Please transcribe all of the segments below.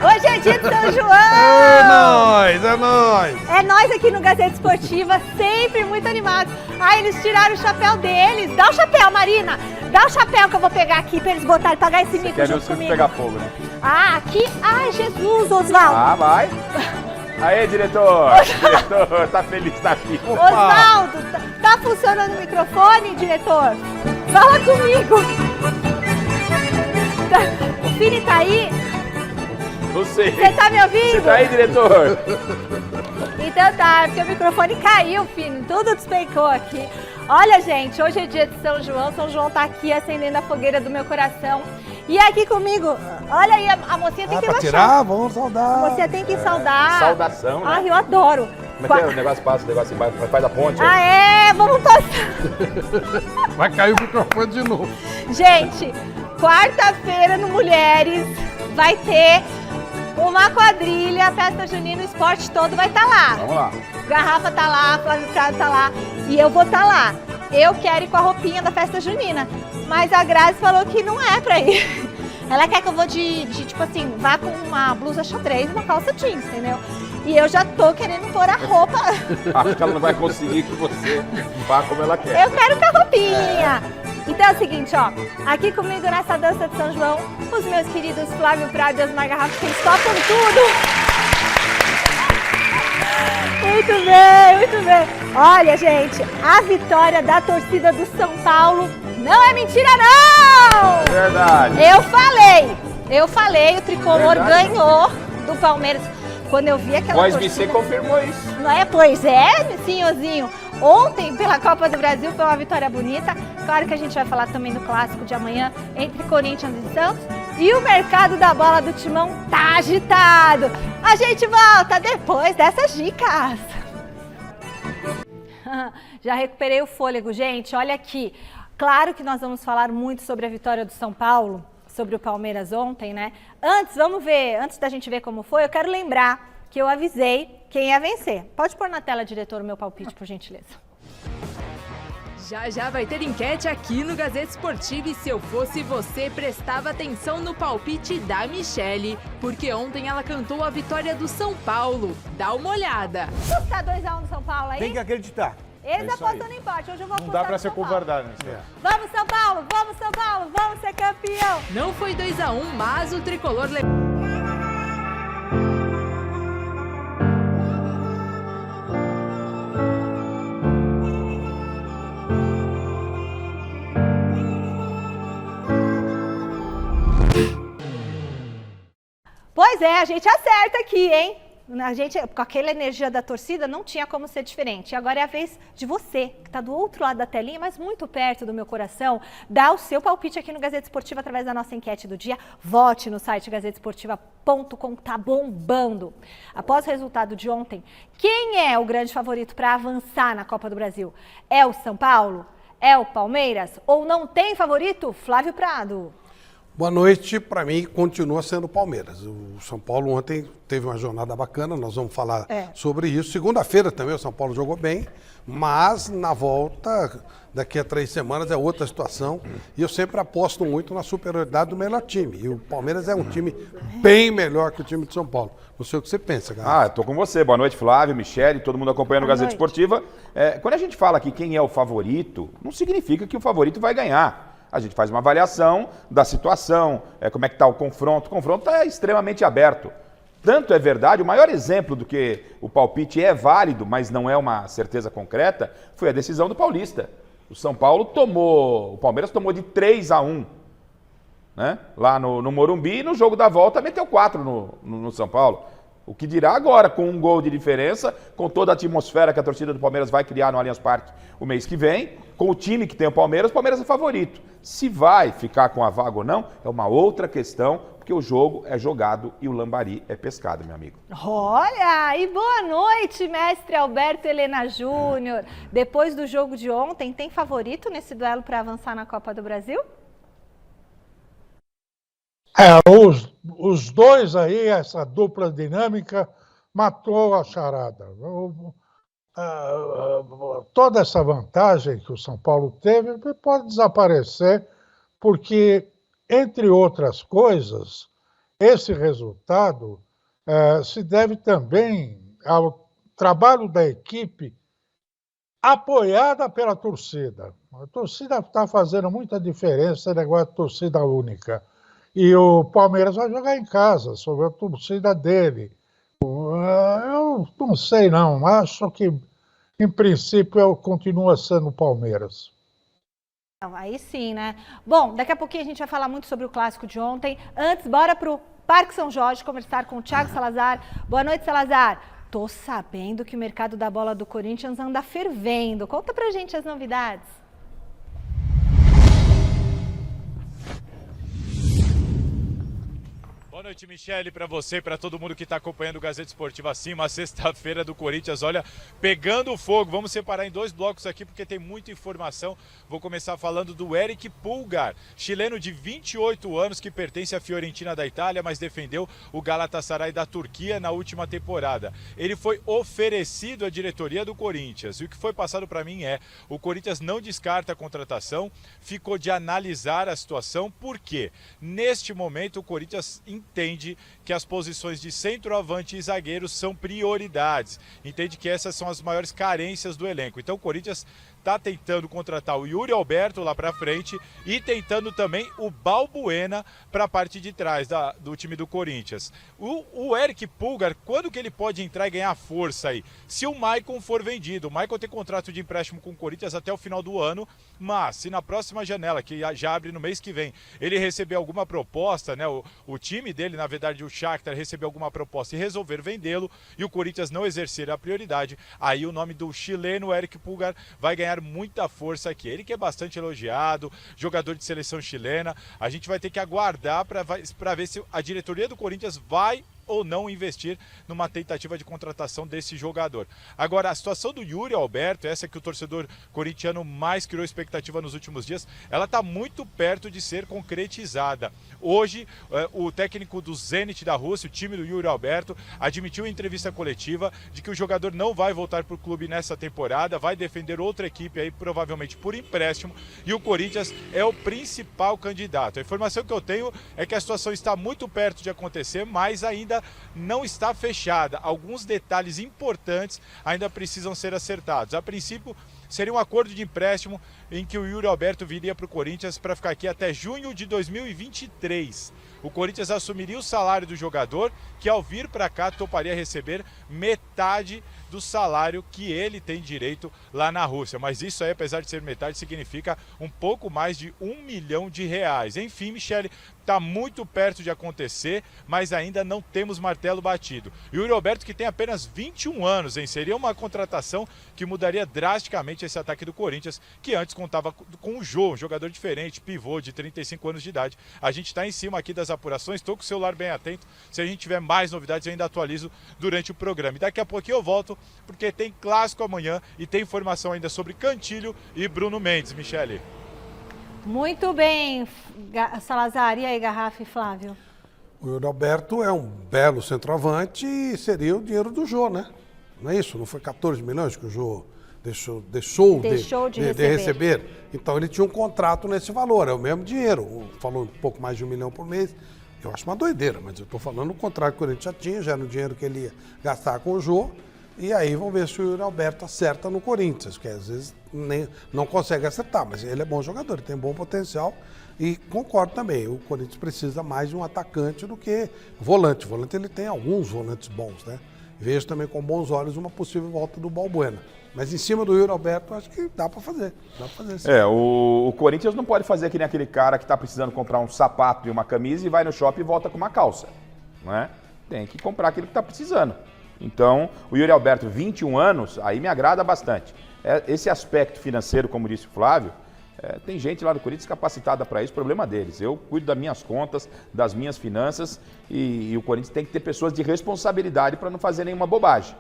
Hoje é dia de São João! É nóis, é nóis! É nós aqui no Gazeta Esportiva, sempre muito animados. Ah, eles tiraram o chapéu deles. Dá o chapéu, Marina! Dá o chapéu que eu vou pegar aqui pra eles botarem, pagar esse mico junto comigo. Pegar fogo, né? Ah, aqui... Ai, Jesus, Osvaldo! Ah, vai! Aê, diretor! Diretor, tá feliz, tá aqui. Osvaldo, tá funcionando o microfone, diretor? Fala comigo! O Fini tá aí? Não sei. Você tá me ouvindo? Você tá aí, diretor? Então tá, porque o microfone caiu, Fini, tudo despencou aqui. Olha, gente, hoje é dia de São João. São João tá aqui acendendo a fogueira do meu coração. E aqui comigo, olha aí, a mocinha tem que pra baixar. tirar, vamos saudar. A mocinha tem que saudar. Saudação, né? Ai, eu adoro. Como é que é? O negócio passa, o negócio embaixo, faz a ponte. Ah, é? Vamos passar. Vai cair o microfone de novo. Gente, quarta-feira no Mulheres vai ter uma quadrilha, a festa junina, o esporte todo vai estar lá. Vamos lá. Garrafa tá lá, Flávio Prado tá lá e eu vou estar lá. Eu quero ir com a roupinha da festa junina, mas a Grazi falou que não é pra ir. Ela quer que eu vou tipo assim, vá com uma blusa xadrez e uma calça jeans, entendeu? E eu já tô querendo pôr a roupa. Acho que ela não vai conseguir que você vá como ela quer. Eu quero com a roupinha. Então é o seguinte, ó, aqui comigo nessa dança de São João, os meus queridos Flávio Prado e Osmar Garrafas, que eles topam tudo. Muito bem, muito bem. Olha, gente, a vitória da torcida do São Paulo não é mentira, não! Verdade. Eu falei, o Tricolor Verdade. Ganhou do Palmeiras. Quando eu vi aquela Voz torcida... BC confirmou isso. Não é? Pois é, senhorzinho. Ontem, pela Copa do Brasil, foi uma vitória bonita. Claro que a gente vai falar também do clássico de amanhã entre Corinthians e Santos. E o mercado da bola do Timão tá agitado. A gente volta depois dessas dicas. Já recuperei o fôlego, gente. Olha aqui. Claro que nós vamos falar muito sobre a vitória do São Paulo, sobre o Palmeiras ontem, né? Antes, vamos ver, antes da gente ver como foi, eu quero lembrar que eu avisei quem ia vencer. Pode pôr na tela, diretor, o meu palpite, por gentileza. Já já vai ter enquete aqui no Gazeta Esportiva e se eu fosse você, prestava atenção no palpite da Michele, porque ontem ela cantou a vitória do São Paulo. Dá uma olhada. Tá 2-1 do São Paulo aí? Tem que acreditar. Eles apostam no empate, hoje eu vou Não apostar dá pra no ser São Paulo. covardado, né? Vamos São Paulo, vamos São Paulo, vamos ser campeão. Não foi 2-1, mas o Tricolor levou. Pois é, a gente acerta aqui, hein? A gente, com aquela energia da torcida, não tinha como ser diferente. E agora é a vez de você, que está do outro lado da telinha, mas muito perto do meu coração, dar o seu palpite aqui no Gazeta Esportiva através da nossa enquete do dia. Vote no site gazetesportiva.com, tá bombando. Após o resultado de ontem, quem é o grande favorito para avançar na Copa do Brasil? É o São Paulo? É o Palmeiras? Ou não tem favorito? Flávio Prado. Boa noite, para mim continua sendo o Palmeiras. O São Paulo ontem teve uma jornada bacana, nós vamos falar sobre isso. Segunda-feira também o São Paulo jogou bem, mas na volta, daqui a 3 semanas é outra situação. E eu sempre aposto muito na superioridade do melhor time. E o Palmeiras é um time bem melhor que o time de São Paulo. Não sei o que você pensa, cara. Ah, tô com você. Boa noite, Flávio, Michele, todo mundo acompanhando o Gazeta Esportiva. Quando a gente fala aqui quem é o favorito, não significa que o favorito vai ganhar. A gente faz uma avaliação da situação, como é que está o confronto. O confronto está extremamente aberto. Tanto é verdade, o maior exemplo do que o palpite é válido, mas não é uma certeza concreta, foi a decisão do Paulista. O Palmeiras tomou de 3-1, né? Lá no Morumbi, e no jogo da volta meteu 4 no São Paulo. O que dirá agora, com 1 gol de diferença, com toda a atmosfera que a torcida do Palmeiras vai criar no Allianz Parque o mês que vem, com o time que tem o Palmeiras é favorito. Se vai ficar com a vaga ou não, é uma outra questão, porque o jogo é jogado e o lambari é pescado, meu amigo. Olha, e boa noite, mestre Alberto Helena Júnior. Depois do jogo de ontem, tem favorito nesse duelo para avançar na Copa do Brasil? Os dois aí, essa dupla dinâmica, matou a charada. Toda essa vantagem que o São Paulo teve pode desaparecer, porque, entre outras coisas, esse resultado se deve também ao trabalho da equipe apoiada pela torcida. A torcida está fazendo muita diferença, esse negócio de torcida única. E o Palmeiras vai jogar em casa, sobre a torcida dele. Eu não sei, não. Acho que, em princípio, continua sendo o Palmeiras. Aí sim, né? Bom, daqui a pouquinho a gente vai falar muito sobre o clássico de ontem. Antes, bora pro Parque São Jorge conversar com o Thiago Salazar. Boa noite, Salazar. Tô sabendo que o mercado da bola do Corinthians anda fervendo. Conta pra gente as novidades. Boa noite, Michele, para você e para todo mundo que está acompanhando o Gazeta Esportiva assim, uma sexta-feira do Corinthians, olha, pegando fogo. Vamos separar em 2 blocos aqui porque tem muita informação. Vou começar falando do Eric Pulgar, chileno de 28 anos que pertence à Fiorentina da Itália, mas defendeu o Galatasaray da Turquia na última temporada. Ele foi oferecido à diretoria do Corinthians e o que foi passado para mim o Corinthians não descarta a contratação, ficou de analisar a situação, porque neste momento o Corinthians entende que as posições de centroavante e zagueiro são prioridades, entende que essas são as maiores carências do elenco. Então o Corinthians está tentando contratar o Yuri Alberto lá para frente e tentando também o Balbuena para a parte de trás do time do Corinthians. O Eric Pulgar, quando que ele pode entrar e ganhar força aí? Se o Maicon for vendido. O Maicon tem contrato de empréstimo com o Corinthians até o final do ano, mas se na próxima janela, que já abre no mês que vem, ele receber alguma proposta, né? O time dele, na verdade o Shakhtar, receber alguma proposta e resolver vendê-lo e o Corinthians não exercer a prioridade, aí o nome do chileno Eric Pulgar vai ganhar muita força aqui. Ele que é bastante elogiado, jogador de seleção chilena. A gente vai ter que aguardar para ver se a diretoria do Corinthians vai ou não investir numa tentativa de contratação desse jogador. Agora, a situação do Yuri Alberto, essa que o torcedor corintiano mais criou expectativa nos últimos dias, ela está muito perto de ser concretizada. Hoje, o técnico do Zenit da Rússia, o time do Yuri Alberto, admitiu em entrevista coletiva de que o jogador não vai voltar para o clube nessa temporada, vai defender outra equipe aí, provavelmente por empréstimo, e o Corinthians é o principal candidato. A informação que eu tenho é que a situação está muito perto de acontecer, mas ainda não está fechada. Alguns detalhes importantes ainda precisam ser acertados. A princípio, seria um acordo de empréstimo em que o Yuri Alberto viria para o Corinthians para ficar aqui até junho de 2023. O Corinthians assumiria o salário do jogador, que ao vir para cá toparia receber metade do salário que ele tem direito lá na Rússia. Mas isso aí, apesar de ser metade, significa um pouco mais de R$1 milhão. Enfim, Michele, está muito perto de acontecer, mas ainda não temos martelo batido. E o Yuri Alberto, que tem apenas 21 anos, seria uma contratação que mudaria drasticamente esse ataque do Corinthians, que antes contava com o Jô, um jogador diferente, pivô de 35 anos de idade. A gente está em cima aqui das apurações, estou com o celular bem atento. Se a gente tiver mais novidades, eu ainda atualizo durante o programa. E daqui a pouquinho eu volto, porque tem clássico amanhã e tem informação ainda sobre Cantilho e Bruno Mendes, Michele. Muito bem, Salazar. E aí, Garrafa e Flávio? O Yuri Alberto é um belo centroavante e seria o dinheiro do Jô, né? Não é isso? Não foi 14 milhões que o Jô deixou de receber? Então ele tinha um contrato nesse valor, é o mesmo dinheiro. Falou um pouco mais de R$1 milhão por mês. Eu acho uma doideira, mas eu estou falando o contrato que o Corinthians já tinha, já era o dinheiro que ele ia gastar com o Jô. E aí vamos ver se o Yuri Alberto acerta no Corinthians, que às vezes não consegue acertar, mas ele é bom jogador, ele tem bom potencial. E concordo também, o Corinthians precisa mais de um atacante do que volante. O volante ele tem alguns volantes bons, né? Vejo também com bons olhos uma possível volta do Balbuena. Mas em cima do Yuri Alberto, acho que dá para fazer. Dá pra fazer sim. O Corinthians não pode fazer que nem aquele cara que está precisando comprar um sapato e uma camisa e vai no shopping e volta com uma calça. Não é? Tem que comprar aquilo que está precisando. Então, o Yuri Alberto, 21 anos, aí me agrada bastante. Esse aspecto financeiro, como disse o Flávio, tem gente lá no Corinthians capacitada para isso, problema deles. Eu cuido das minhas contas, das minhas finanças e o Corinthians tem que ter pessoas de responsabilidade para não fazer nenhuma bobagem.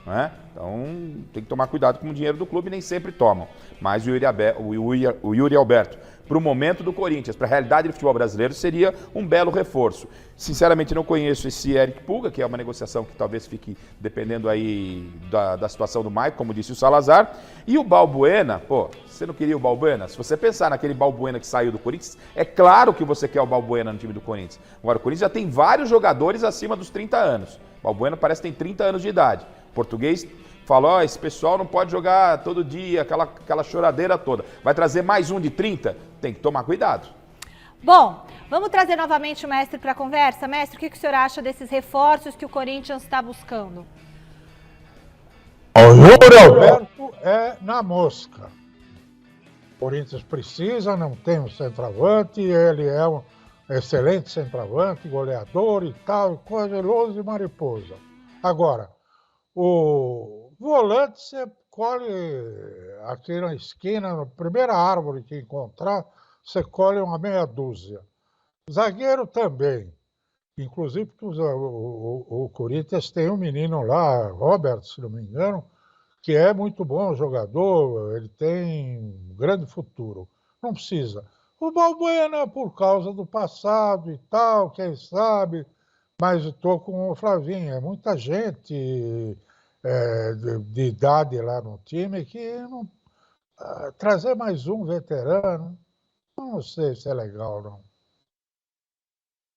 né? Então tem que tomar cuidado com o dinheiro do clube, nem sempre tomam. Mas o Yuri Alberto, para o momento do Corinthians, para a realidade do futebol brasileiro, seria um belo reforço. Sinceramente, não conheço esse Eric Pulga, que é uma negociação que talvez fique dependendo aí da situação do Maicon, como disse o Salazar. E o Balbuena, pô, você não queria o Balbuena? Se você pensar naquele Balbuena que saiu do Corinthians, é claro que você quer o Balbuena no time do Corinthians. Agora, o Corinthians já tem vários jogadores acima dos 30 anos. O Balbuena parece que tem 30 anos de idade. O português falou, esse pessoal não pode jogar todo dia, aquela choradeira toda. Vai trazer mais um de 30? Tem que tomar cuidado. Bom, vamos trazer novamente o mestre para a conversa. Mestre, o que o senhor acha desses reforços que o Corinthians está buscando? O Yuri Alberto é na mosca. O Corinthians precisa, não tem um centroavante, ele é um excelente centroavante, goleador e tal, corajoso e mariposa. Agora, o volante você colhe aqui na esquina, na primeira árvore que encontrar, você colhe uma meia dúzia. Zagueiro também. Inclusive, porque o Corinthians tem um menino lá, Robert, se não me engano, que é muito bom jogador, ele tem um grande futuro. Não precisa. O Balbuena, por causa do passado e tal, quem sabe, mas estou com o Flavinho. É muita gente de idade lá no time que não, trazer mais um veterano, não sei se é legal, não.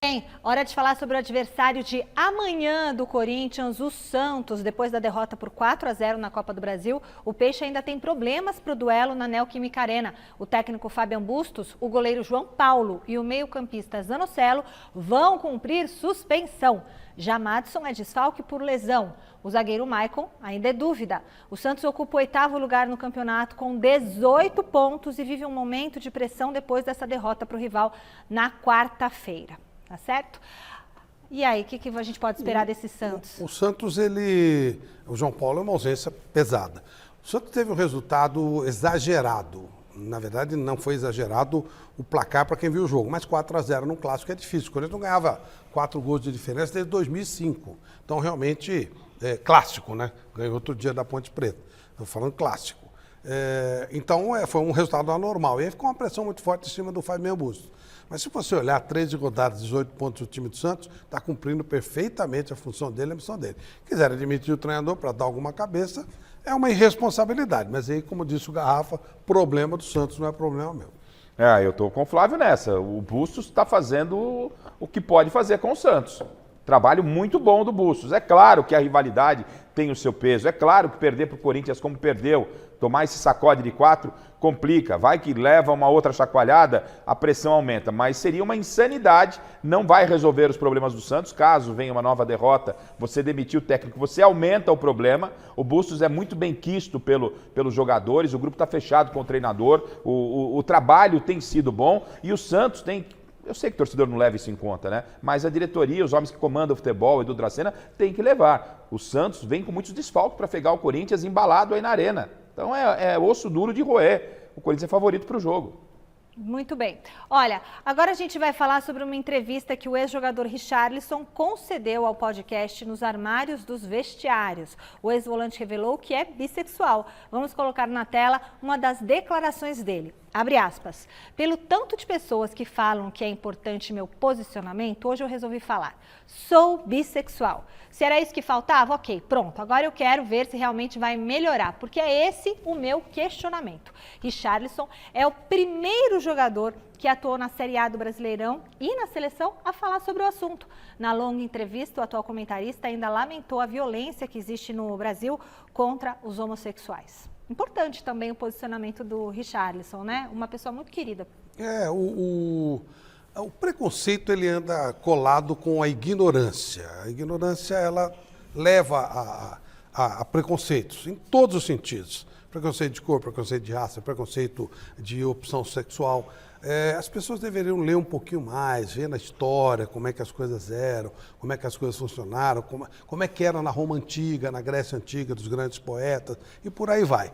Bem, hora de falar sobre o adversário de amanhã do Corinthians, o Santos. Depois da derrota por 4-0 na Copa do Brasil, o Peixe ainda tem problemas para o duelo na Neoquímica Arena. O técnico Fabian Bustos, o goleiro João Paulo e o meio-campista Zanocelo vão cumprir suspensão. Já Madison é desfalque por lesão. O zagueiro Maicon ainda é dúvida. O Santos ocupa o 8º lugar no campeonato com 18 pontos e vive um momento de pressão depois dessa derrota para o rival na quarta-feira. Tá certo? E aí, o que a gente pode esperar desse Santos? O Santos, o João Paulo é uma ausência pesada. O Santos teve um resultado exagerado. Na verdade, não foi exagerado o placar para quem viu o jogo, mas 4-0 num clássico é difícil. Quando ele não ganhava 4 gols de diferença desde 2005. Então, realmente, clássico, né? Ganhou outro dia da Ponte Preta. Estou falando clássico. Então, foi um resultado anormal. E aí ficou uma pressão muito forte em cima do Fabian Bustos. Mas se você olhar 13 rodadas, 18 pontos do time do Santos, está cumprindo perfeitamente a função dele, a missão dele. Quiser admitir o treinador para dar alguma cabeça, é uma irresponsabilidade. Mas aí, como disse o Garrafa, problema do Santos não é problema meu. Eu estou com o Flávio nessa. O Bustos está fazendo o que pode fazer com o Santos. Trabalho muito bom do Bustos. É claro que a rivalidade tem o seu peso. É claro que perder para o Corinthians como perdeu, tomar esse sacode de 4, complica. Vai que leva uma outra chacoalhada, a pressão aumenta. Mas seria uma insanidade, não vai resolver os problemas do Santos. Caso venha uma nova derrota, você demitir o técnico, você aumenta o problema. O Bustos é muito bem quisto pelos jogadores, o grupo está fechado com o treinador, o trabalho tem sido bom e o Santos tem... Eu sei que o torcedor não leva isso em conta, né? Mas a diretoria, os homens que comandam o futebol, Edu Dracena, tem que levar. O Santos vem com muitos desfalques para pegar o Corinthians embalado aí na arena. Então é osso duro de roer. O Corinthians é favorito para o jogo. Muito bem. Olha, agora a gente vai falar sobre uma entrevista que o ex-jogador Richarlison concedeu ao podcast Nos Armários dos Vestiários. O ex-volante revelou que é bissexual. Vamos colocar na tela uma das declarações dele. Abre aspas. Pelo tanto de pessoas que falam que é importante meu posicionamento, hoje eu resolvi falar. Sou bissexual. Se era isso que faltava, ok, pronto. Agora eu quero ver se realmente vai melhorar, porque é esse o meu questionamento. Richarlison é o primeiro jogador que atuou na Série A do Brasileirão e na seleção a falar sobre o assunto. Na longa entrevista, o atual comentarista ainda lamentou a violência que existe no Brasil contra os homossexuais. Importante também o posicionamento do Richarlison, né? Uma pessoa muito querida. O preconceito, ele anda colado com a ignorância. A ignorância, ela leva a preconceitos, em todos os sentidos. Preconceito de cor, preconceito de raça, preconceito de opção sexual. As pessoas deveriam ler um pouquinho mais, ver na história como é que as coisas eram, como é que as coisas funcionaram, como é que era na Roma Antiga, na Grécia Antiga, dos grandes poetas, e por aí vai.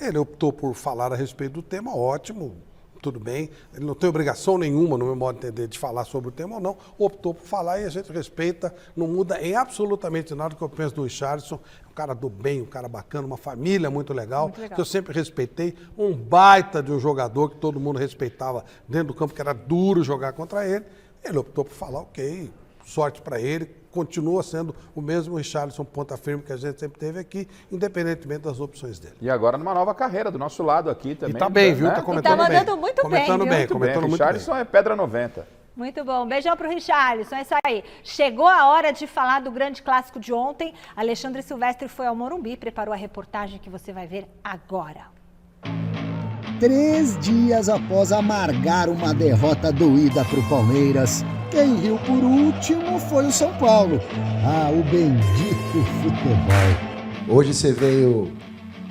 Ele optou por falar a respeito do tema, ótimo, tudo bem, ele não tem obrigação nenhuma, no meu modo de entender, de falar sobre o tema ou não, optou por falar e a gente respeita, não muda em absolutamente nada o que eu penso do Richarlison, um cara do bem, um cara bacana, uma família muito legal, que eu sempre respeitei, um baita de um jogador que todo mundo respeitava dentro do campo, que era duro jogar contra ele, ele optou por falar, ok, sorte para ele, continua sendo o mesmo Richarlison ponta firme que a gente sempre teve aqui, independentemente das opções dele. E agora numa nova carreira, do nosso lado aqui também. E tá bem, viu? Né? Tá comentando bem. E tá mandando muito bem, viu? Comentando muito bem. Richarlison é pedra 90. Muito bom. Beijão pro Richarlison, é isso aí. Chegou a hora de falar do grande clássico de ontem. Alexandre Silvestre foi ao Morumbi, preparou a reportagem que você vai ver agora. 3 dias após amargar uma derrota doída para o Palmeiras, quem riu por último foi o São Paulo. Ah, o bendito futebol. Hoje você veio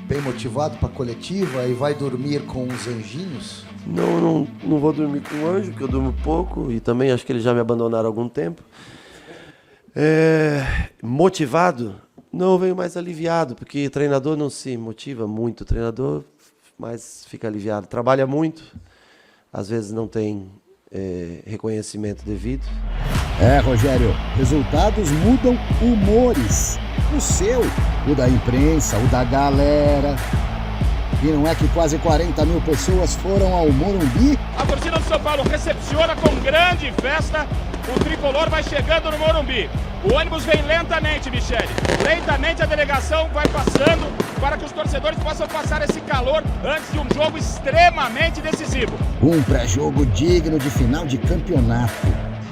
bem motivado para a coletiva e vai dormir com os anjinhos? Não vou dormir com o anjo, porque eu durmo pouco e também acho que eles já me abandonaram há algum tempo. Motivado? Não, eu venho mais aliviado, porque treinador não se motiva muito. O treinador mais fica aliviado. Trabalha muito, às vezes não tem reconhecimento devido. Rogério, resultados mudam humores. O seu, o da imprensa, o da galera. E não é que quase 40 mil pessoas foram ao Morumbi? A torcida do São Paulo recepciona com grande festa. O tricolor vai chegando no Morumbi. O ônibus vem lentamente, Michele. Lentamente a delegação vai passando para que os torcedores possam passar esse calor antes de um jogo extremamente decisivo. Um pré-jogo digno de final de campeonato.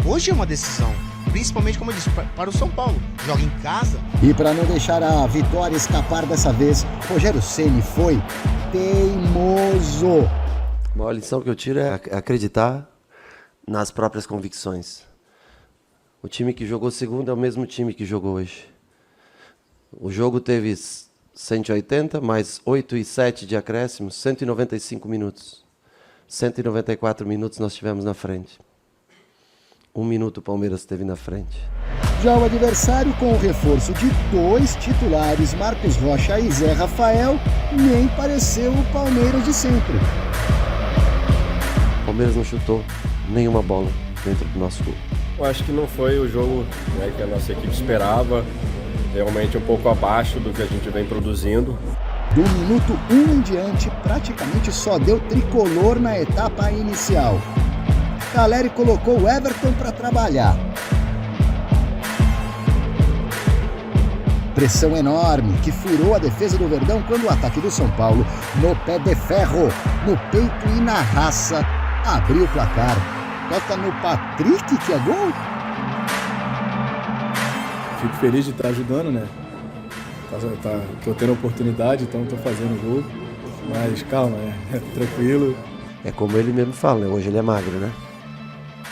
Hoje é uma decisão, principalmente, como eu disse, para o São Paulo. Joga em casa. E para não deixar a vitória escapar dessa vez, Rogério Ceni foi teimoso. A maior lição que eu tiro é acreditar nas próprias convicções. O time que jogou segunda é o mesmo time que jogou hoje. O jogo teve 180, mais 8 e 7 de acréscimos, 195 minutos. 194 minutos nós tivemos na frente. 1 minuto o Palmeiras esteve na frente. Já o adversário, com o reforço de 2 titulares, Marcos Rocha e Zé Rafael, nem pareceu o Palmeiras de sempre. O Palmeiras não chutou nenhuma bola dentro do nosso gol. Eu acho que não foi o jogo, né, que a nossa equipe esperava, realmente um pouco abaixo do que a gente vem produzindo. Do minuto 1 em diante, praticamente só deu tricolor na etapa inicial. Caleri colocou o Everton para trabalhar. Pressão enorme que furou a defesa do Verdão quando o ataque do São Paulo, no pé de ferro, no peito e na raça, abriu o placar. Toca no Patrick, que é gol. Fico feliz de estar ajudando, né? Tô tendo oportunidade, então tô fazendo gol. Mas calma, tranquilo. É como ele mesmo fala, né? Hoje ele é magro, né?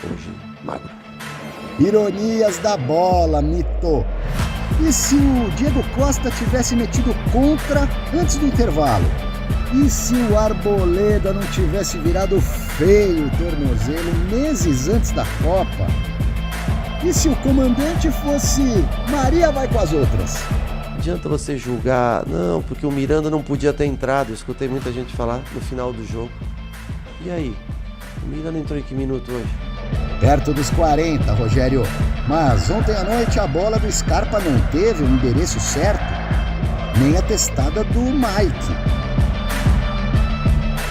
Hoje, magro. Ironias da bola, mito. E se o Diego Costa tivesse metido contra antes do intervalo? E se o Arboleda não tivesse virado feio o tornozelo meses antes da Copa? E se o comandante fosse Maria vai com as outras? Não adianta você julgar, não, porque o Miranda não podia ter entrado. Eu escutei muita gente falar no final do jogo. E aí? O Miranda entrou em que minuto hoje? Perto dos 40, Rogério. Mas ontem à noite a bola do Scarpa não teve o endereço certo, nem a testada do Mike.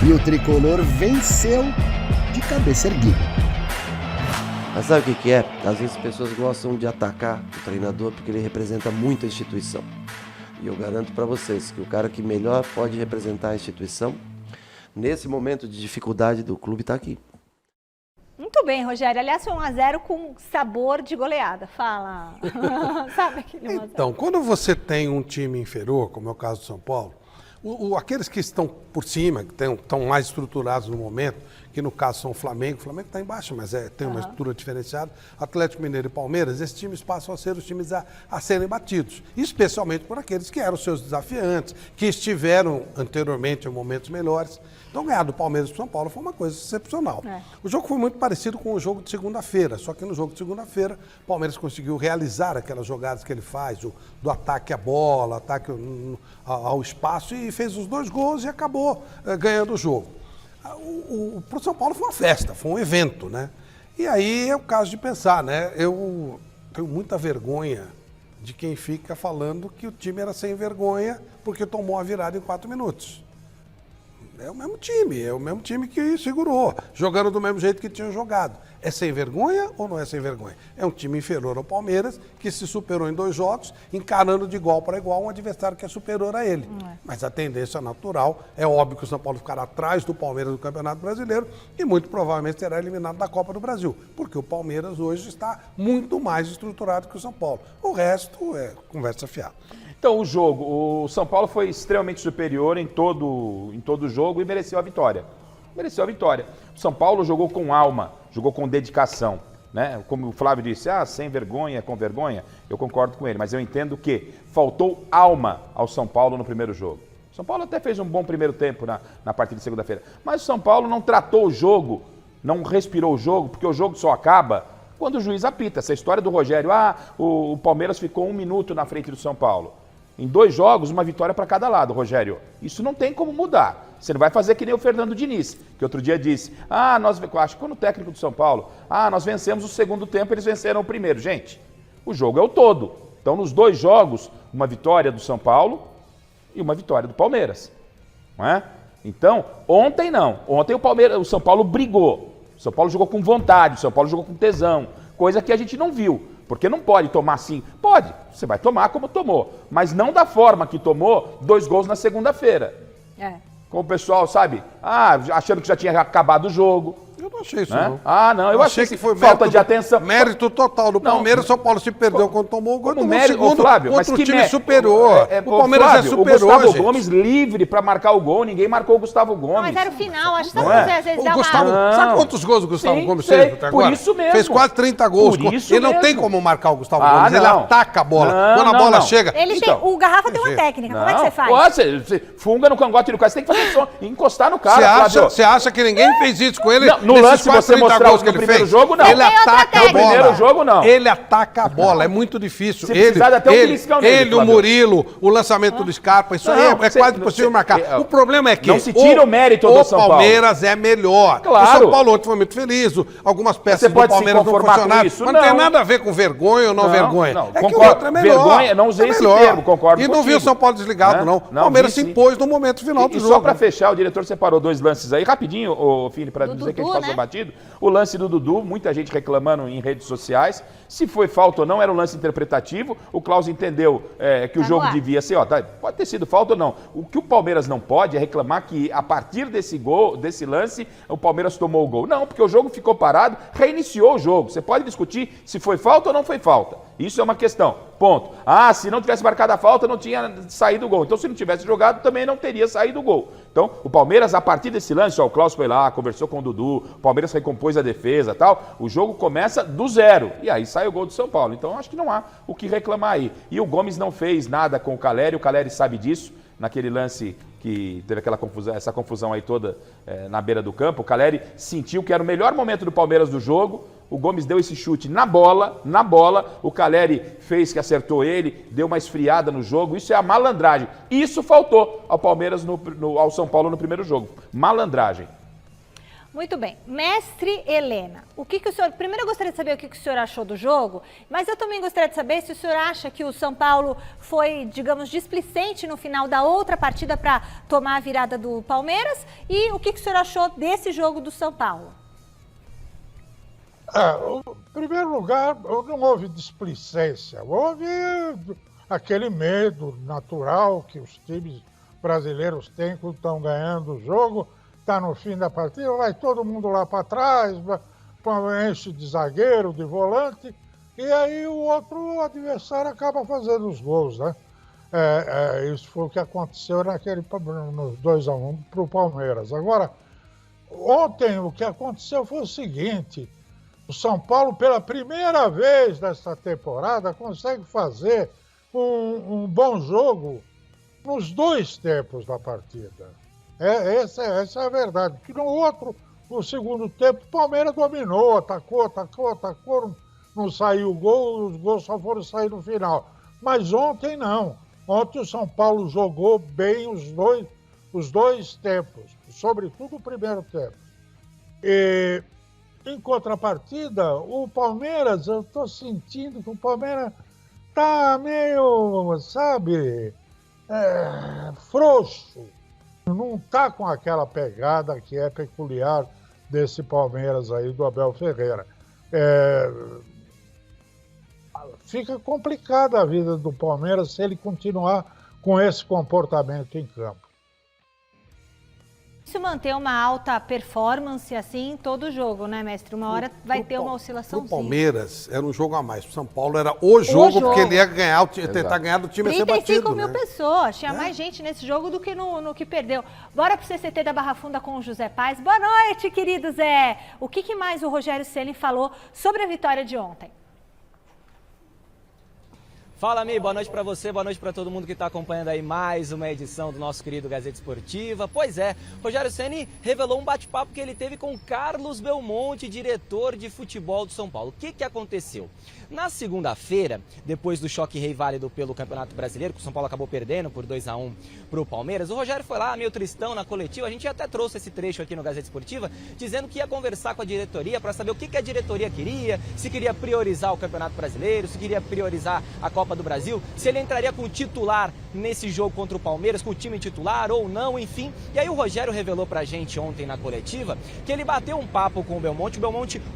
E o tricolor venceu de cabeça erguida. Mas sabe o que é? Às vezes as pessoas gostam de atacar o treinador porque ele representa muito a instituição. E eu garanto para vocês que o cara que melhor pode representar a instituição, nesse momento de dificuldade do clube, está aqui. Muito bem, Rogério. Aliás, foi 1-0 com sabor de goleada. Fala. Sabe aquele 1-0? Então, quando você tem um time inferior, como é o caso do São Paulo, aqueles que estão por cima, que estão mais estruturados no momento, que no caso são o Flamengo está embaixo, mas tem uma estrutura diferenciada, Atlético Mineiro e Palmeiras, esses times passam a ser os times a serem batidos, especialmente por aqueles que eram seus desafiantes, que estiveram anteriormente em momentos melhores. Então, ganhar do Palmeiras para São Paulo foi uma coisa excepcional. O jogo foi muito parecido com o jogo de segunda-feira, só que no jogo de segunda-feira, o Palmeiras conseguiu realizar aquelas jogadas que ele faz, do ataque à bola, ataque ao espaço, e fez os 2 gols e acabou ganhando o jogo. Para o São Paulo foi uma festa, foi um evento, né? E aí é o caso de pensar, né? Eu tenho muita vergonha de quem fica falando que o time era sem vergonha porque tomou a virada em 4 minutos. É o mesmo time que segurou, jogando do mesmo jeito que tinham jogado. É sem vergonha ou não é sem vergonha? É um time inferior ao Palmeiras, que se superou em 2 jogos, encarando de igual para igual um adversário que é superior a ele. Mas a tendência natural, é óbvio que o São Paulo ficará atrás do Palmeiras no Campeonato Brasileiro e muito provavelmente será eliminado da Copa do Brasil, porque o Palmeiras hoje está muito mais estruturado que o São Paulo. O resto é conversa fiada. Então, o jogo, o São Paulo foi extremamente superior em todo o jogo e mereceu a vitória. Mereceu a vitória. O São Paulo jogou com alma, jogou com dedicação, né? Como o Flávio disse, sem vergonha, com vergonha, eu concordo com ele, mas eu entendo que faltou alma ao São Paulo no primeiro jogo. O São Paulo até fez um bom primeiro tempo na partida de segunda-feira, mas o São Paulo não tratou o jogo, não respirou o jogo, porque o jogo só acaba quando o juiz apita. Essa história do Rogério, o Palmeiras ficou 1 minuto na frente do São Paulo. Em 2 jogos, uma vitória para cada lado, Rogério. Isso não tem como mudar. Você não vai fazer que nem o Fernando Diniz, que outro dia disse, acho que quando o técnico do São Paulo, nós vencemos o segundo tempo, eles venceram o primeiro. Gente, o jogo é o todo. Então, nos 2 jogos, uma vitória do São Paulo e uma vitória do Palmeiras. Não é? Então, ontem não. Ontem o São Paulo brigou. O São Paulo jogou com vontade, o São Paulo jogou com tesão, coisa que a gente não viu. Porque não pode tomar assim. Pode, você vai tomar como tomou. Mas não da forma que tomou 2 gols na segunda-feira. Como o pessoal, sabe? Achando que já tinha acabado o jogo. Eu não achei isso, né? não. Eu achei que foi falta de atenção. Mérito total do Palmeiras. São Paulo se perdeu quando tomou o gol. Tomou mérito, segundo, Flávio, contra o time superior. O Palmeiras Flávio, superou, o Gustavo gente. Gomes livre para marcar o gol. Ninguém marcou o Gustavo Gomes. Mas era o final. Acho que às vezes dá sabe quantos gols o Gustavo Gomes fez até agora? Por isso mesmo. Fez quase 30 gols. Ele não tem como marcar o Gustavo Gomes. Ele ataca a bola. Quando a bola chega... O Garrafa tem uma técnica. Como é que você faz? Você funga no cangote do cara. Você tem que fazer só encostar no cara. Você acha que ninguém fez isso com ele? No lance, se você mostrar os primeiros jogo, não. Ele ataca a bola. No primeiro jogo, não. Ele ataca a bola, é muito difícil. Você precisa até um beliscão nele, o Murilo, o lançamento do Scarpa, isso aí é quase impossível marcar. O problema é que não se tira o mérito do São Paulo. O Palmeiras é melhor. Claro. O São Paulo ontem foi muito feliz, algumas peças do Palmeiras não funcionaram. Mas não tem nada a ver com vergonha ou não vergonha. É que o outro é melhor. Vergonha, não usei esse termo, concordo contigo. E não viu o São Paulo desligado, não. O Palmeiras se impôs no momento final do jogo. E só pra fechar, o diretor separou 2 lances aí, rapidinho, Fili, pra dizer que a gente passou batido. O lance do Dudu, muita gente reclamando em redes sociais. Se foi falta ou não, era um lance interpretativo. O Klaus entendeu que o jogo devia ser, pode ter sido falta ou não. O que o Palmeiras não pode é reclamar que a partir desse lance, o Palmeiras tomou o gol. Não, porque o jogo ficou parado, reiniciou o jogo. Você pode discutir se foi falta ou não foi falta. Isso é uma questão. Ponto. Se não tivesse marcado a falta, não tinha saído o gol. Então, se não tivesse jogado, também não teria saído o gol. Então, o Palmeiras, a partir desse lance, o Klaus foi lá, conversou com o Dudu, o Palmeiras recompôs a defesa e tal, o jogo começa do 0. E aí sai o gol do São Paulo. Então, acho que não há o que reclamar aí. E o Gomes não fez nada com o Caleri sabe disso, naquele lance que teve essa confusão aí toda na beira do campo. O Caleri sentiu que era o melhor momento do Palmeiras do jogo. O Gomes deu esse chute na bola, o Caleri fez que acertou ele, deu uma esfriada no jogo, isso é a malandragem. Isso faltou ao Palmeiras, ao São Paulo no primeiro jogo, malandragem. Muito bem. Mestre Helena, o que o senhor... Primeiro eu gostaria de saber o que o senhor achou do jogo, mas eu também gostaria de saber se o senhor acha que o São Paulo foi, digamos, displicente no final da outra partida para tomar a virada do Palmeiras e o que o senhor achou desse jogo do São Paulo? Em primeiro lugar, não houve displicência, houve aquele medo natural que os times brasileiros têm quando estão ganhando o jogo, está no fim da partida, vai todo mundo lá para trás, enche de zagueiro, de volante, e aí o outro adversário acaba fazendo os gols, né? Isso foi o que aconteceu nos 2-1 para o Palmeiras. Agora, ontem o que aconteceu foi o seguinte: o São Paulo, pela primeira vez nesta temporada, consegue fazer um bom jogo nos 2 tempos da partida. Essa é a verdade. Que no segundo tempo, o Palmeiras dominou, atacou, não saiu o gol, os gols só foram sair no final. Mas ontem não. Ontem o São Paulo jogou bem os dois tempos, sobretudo o primeiro tempo. E, em contrapartida, o Palmeiras, eu estou sentindo que o Palmeiras está meio, sabe, frouxo. Não está com aquela pegada que é peculiar desse Palmeiras aí do Abel Ferreira. Fica complicada a vida do Palmeiras se ele continuar com esse comportamento em campo. Se manter uma alta performance assim em todo jogo, né, mestre? Uma hora vai ter uma oscilação. O Palmeiras era um jogo a mais. O São Paulo era o jogo, porque ele ia ganhar, tentar ganhar do time a ser batido. 35 mil pessoas. Tinha mais gente nesse jogo do que no que perdeu. Bora pro CCT da Barra Funda com o José Paz. Boa noite, querido Zé. O que mais o Rogério Ceni falou sobre a vitória de ontem? Fala, Mi, boa noite para você, boa noite para todo mundo que está acompanhando aí mais uma edição do nosso querido Gazeta Esportiva. Pois é, Rogério Ceni revelou um bate-papo que ele teve com Carlos Belmonte, diretor de futebol do São Paulo. O que aconteceu? Na segunda-feira, depois do choque rei válido pelo Campeonato Brasileiro, que o São Paulo acabou perdendo por 2-1 para o Palmeiras, o Rogério foi lá, meio tristão na coletiva, a gente até trouxe esse trecho aqui no Gazeta Esportiva, dizendo que ia conversar com a diretoria para saber o que a diretoria queria, se queria priorizar o Campeonato Brasileiro, se queria priorizar a Copa do Brasil, se ele entraria com o titular nesse jogo contra o Palmeiras, com o time titular ou não, enfim. E aí o Rogério revelou pra gente ontem na coletiva que ele bateu um papo com o Belmonte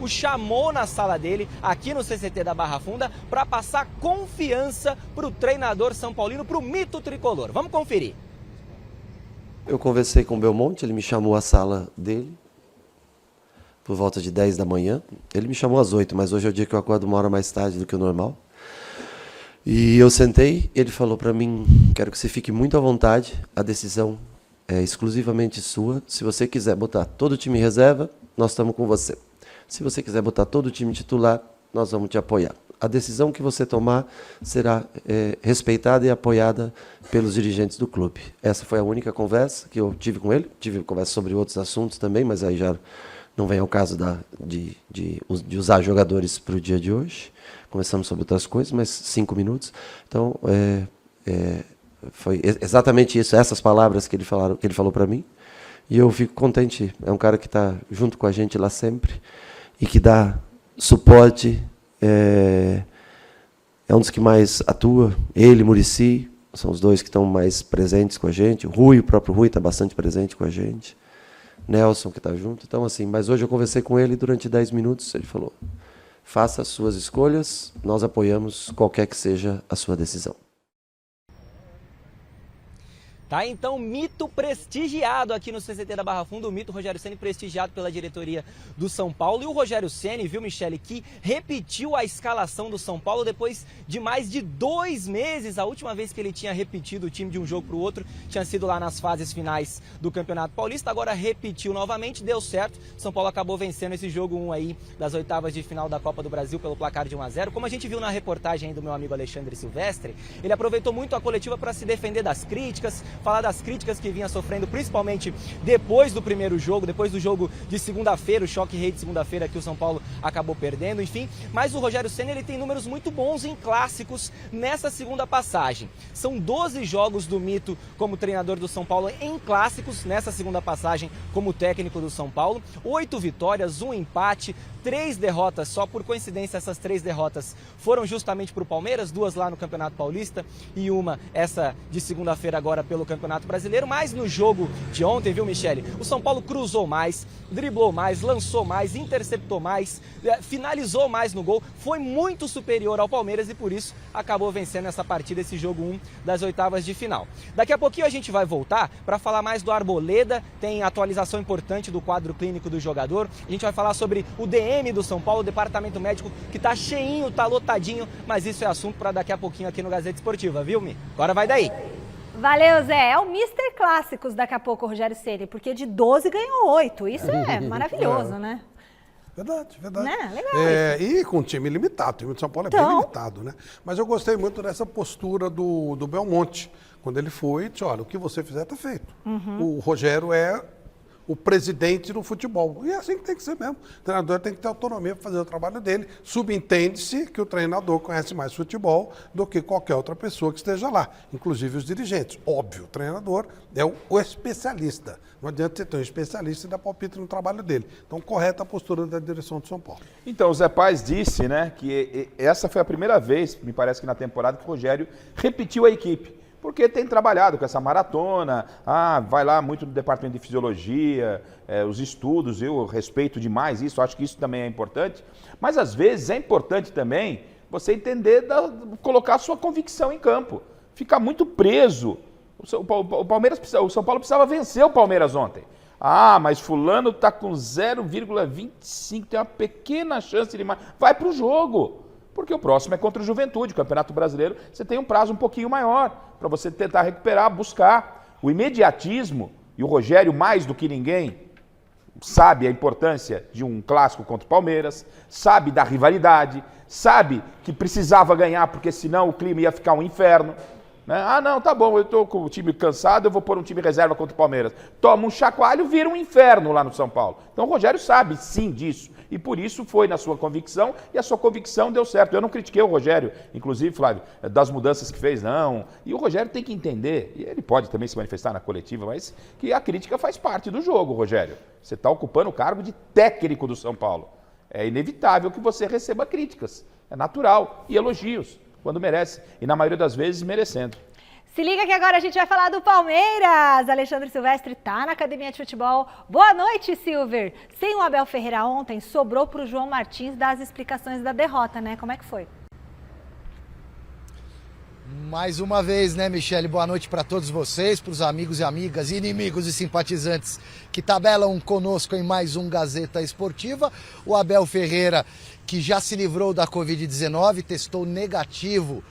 o chamou na sala dele, aqui no CCT da Barra Funda, para passar confiança pro treinador São Paulino, pro mito tricolor. Vamos conferir. Eu conversei com o Belmonte, ele me chamou à sala dele, por volta de 10 da manhã. Ele me chamou às 8, mas hoje é o dia que eu acordo uma hora mais tarde do que o normal. E eu sentei, ele falou para mim, quero que você fique muito à vontade, a decisão é exclusivamente sua. Se você quiser botar todo o time em reserva, nós estamos com você. Se você quiser botar todo o time titular, nós vamos te apoiar. A decisão que você tomar será respeitada e apoiada pelos dirigentes do clube. Essa foi a única conversa que eu tive com ele. Tive conversa sobre outros assuntos também, mas aí já não vem ao caso de usar jogadores para o dia de hoje. Conversamos sobre outras coisas, mas 5 minutos. Então, foi exatamente isso, essas palavras que ele falou para mim. E eu fico contente. É um cara que está junto com a gente lá sempre e que dá suporte. É um dos que mais atua. Ele, Muricy, são os dois que estão mais presentes com a gente. O próprio Rui está bastante presente com a gente. Nelson, que está junto. Então, assim, mas hoje eu conversei com ele durante 10 minutos. Ele falou: faça as suas escolhas, nós apoiamos qualquer que seja a sua decisão. Tá, então, mito prestigiado aqui no CCT da Barra Funda, o mito Rogério Ceni prestigiado pela diretoria do São Paulo. E o Rogério Ceni, viu, Michele, que repetiu a escalação do São Paulo depois de mais de 2 meses. A última vez que ele tinha repetido o time de um jogo para o outro tinha sido lá nas fases finais do Campeonato Paulista. Agora repetiu novamente, deu certo. São Paulo acabou vencendo esse jogo 1 aí das oitavas de final da Copa do Brasil pelo placar de 1-0. Como a gente viu na reportagem aí do meu amigo Alexandre Silvestre, ele aproveitou muito a coletiva para se defender das críticas, falar das críticas que vinha sofrendo, principalmente depois do primeiro jogo, depois do jogo de segunda-feira, o choque rei de segunda-feira que o São Paulo acabou perdendo, enfim. Mas o Rogério Ceni, ele tem números muito bons em clássicos nessa segunda passagem. São 12 jogos do mito como treinador do São Paulo em clássicos, nessa segunda passagem como técnico do São Paulo. 8 vitórias, 1 empate, 3 derrotas, só por coincidência essas 3 derrotas foram justamente para o Palmeiras, 2 lá no Campeonato Paulista e uma essa de segunda-feira agora pelo Campeonato Brasileiro. Mas no jogo de ontem, viu, Michele, o São Paulo cruzou mais, driblou mais, lançou mais, interceptou mais, finalizou mais no gol, foi muito superior ao Palmeiras e por isso acabou vencendo essa partida, esse jogo 1 das oitavas de final. Daqui a pouquinho a gente vai voltar para falar mais do Arboleda, tem atualização importante do quadro clínico do jogador, a gente vai falar sobre o DM do São Paulo, o departamento médico que tá cheinho, tá lotadinho, mas isso é assunto para daqui a pouquinho aqui no Gazeta Esportiva, viu, Mi? Agora vai daí. Valeu, Zé. É o Mr. Clássicos daqui a pouco, o Rogério Ceni, porque de 12 ganhou 8. Isso é maravilhoso, né? Verdade, verdade. Né? Legal. E com time limitado, o time de São Paulo é bem limitado, né? Mas eu gostei muito dessa postura do Belmonte, quando ele foi, disse, olha, o que você fizer está feito. O Rogério é o presidente do futebol. E é assim que tem que ser mesmo. O treinador tem que ter autonomia para fazer o trabalho dele. Subentende-se que o treinador conhece mais futebol do que qualquer outra pessoa que esteja lá, inclusive os dirigentes. Óbvio, o treinador é o especialista. Não adianta você ter um especialista e dar palpite no trabalho dele. Então, correta a postura da direção de São Paulo. Então, o Zé Paz disse, né, que essa foi a primeira vez, me parece que na temporada, que o Rogério repetiu a equipe. Porque tem trabalhado com essa maratona, vai lá muito do departamento de fisiologia, os estudos, eu respeito demais isso, acho que isso também é importante. Mas às vezes é importante também você entender, colocar a sua convicção em campo. Ficar muito preso. O São Paulo precisava vencer o Palmeiras ontem. Mas fulano está com 0,25, tem uma pequena chance de mais. Vai para o jogo. Porque o próximo é contra o Juventude, o Campeonato Brasileiro, você tem um prazo um pouquinho maior para você tentar recuperar, buscar. O imediatismo, e o Rogério mais do que ninguém sabe a importância de um clássico contra o Palmeiras, sabe da rivalidade, sabe que precisava ganhar porque senão o clima ia ficar um inferno. Né? Não, tá bom, eu estou com o time cansado, eu vou pôr um time reserva contra o Palmeiras. Toma um chacoalho, vira um inferno lá no São Paulo. Então o Rogério sabe sim disso. E por isso foi na sua convicção, e a sua convicção deu certo. Eu não critiquei o Rogério, inclusive, Flávio, das mudanças que fez, não. E o Rogério tem que entender, e ele pode também se manifestar na coletiva, mas que a crítica faz parte do jogo, Rogério. Você está ocupando o cargo de técnico do São Paulo. É inevitável que você receba críticas. É natural. E elogios, quando merece. E na maioria das vezes, merecendo. Se liga que agora a gente vai falar do Palmeiras. Alexandre Silvestre tá na academia de futebol. Boa noite, Silver. Sem o Abel Ferreira ontem, sobrou para o João Martins dar as explicações da derrota, né? Como é que foi? Mais uma vez, né, Michele? Boa noite para todos vocês, para os amigos e amigas, inimigos e simpatizantes que tabelam conosco em mais um Gazeta Esportiva. O Abel Ferreira, que já se livrou da Covid-19, testou negativo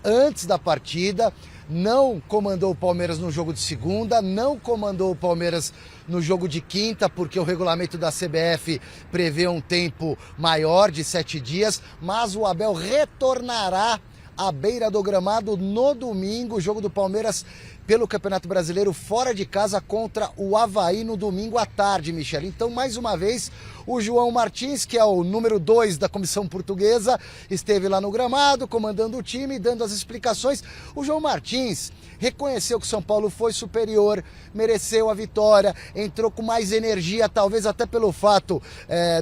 antes da partida, não comandou o Palmeiras no jogo de segunda, não comandou o Palmeiras no jogo de quinta, porque o regulamento da CBF prevê um tempo maior de 7 dias, mas o Abel retornará à beira do gramado no domingo, o jogo do Palmeiras pelo Campeonato Brasileiro fora de casa contra o Avaí no domingo à tarde, Michele. Então, mais uma vez, o João Martins, que é o número 2 da comissão portuguesa, esteve lá no gramado, comandando o time, dando as explicações. O João Martins reconheceu que o São Paulo foi superior, mereceu a vitória, entrou com mais energia, talvez até pelo fato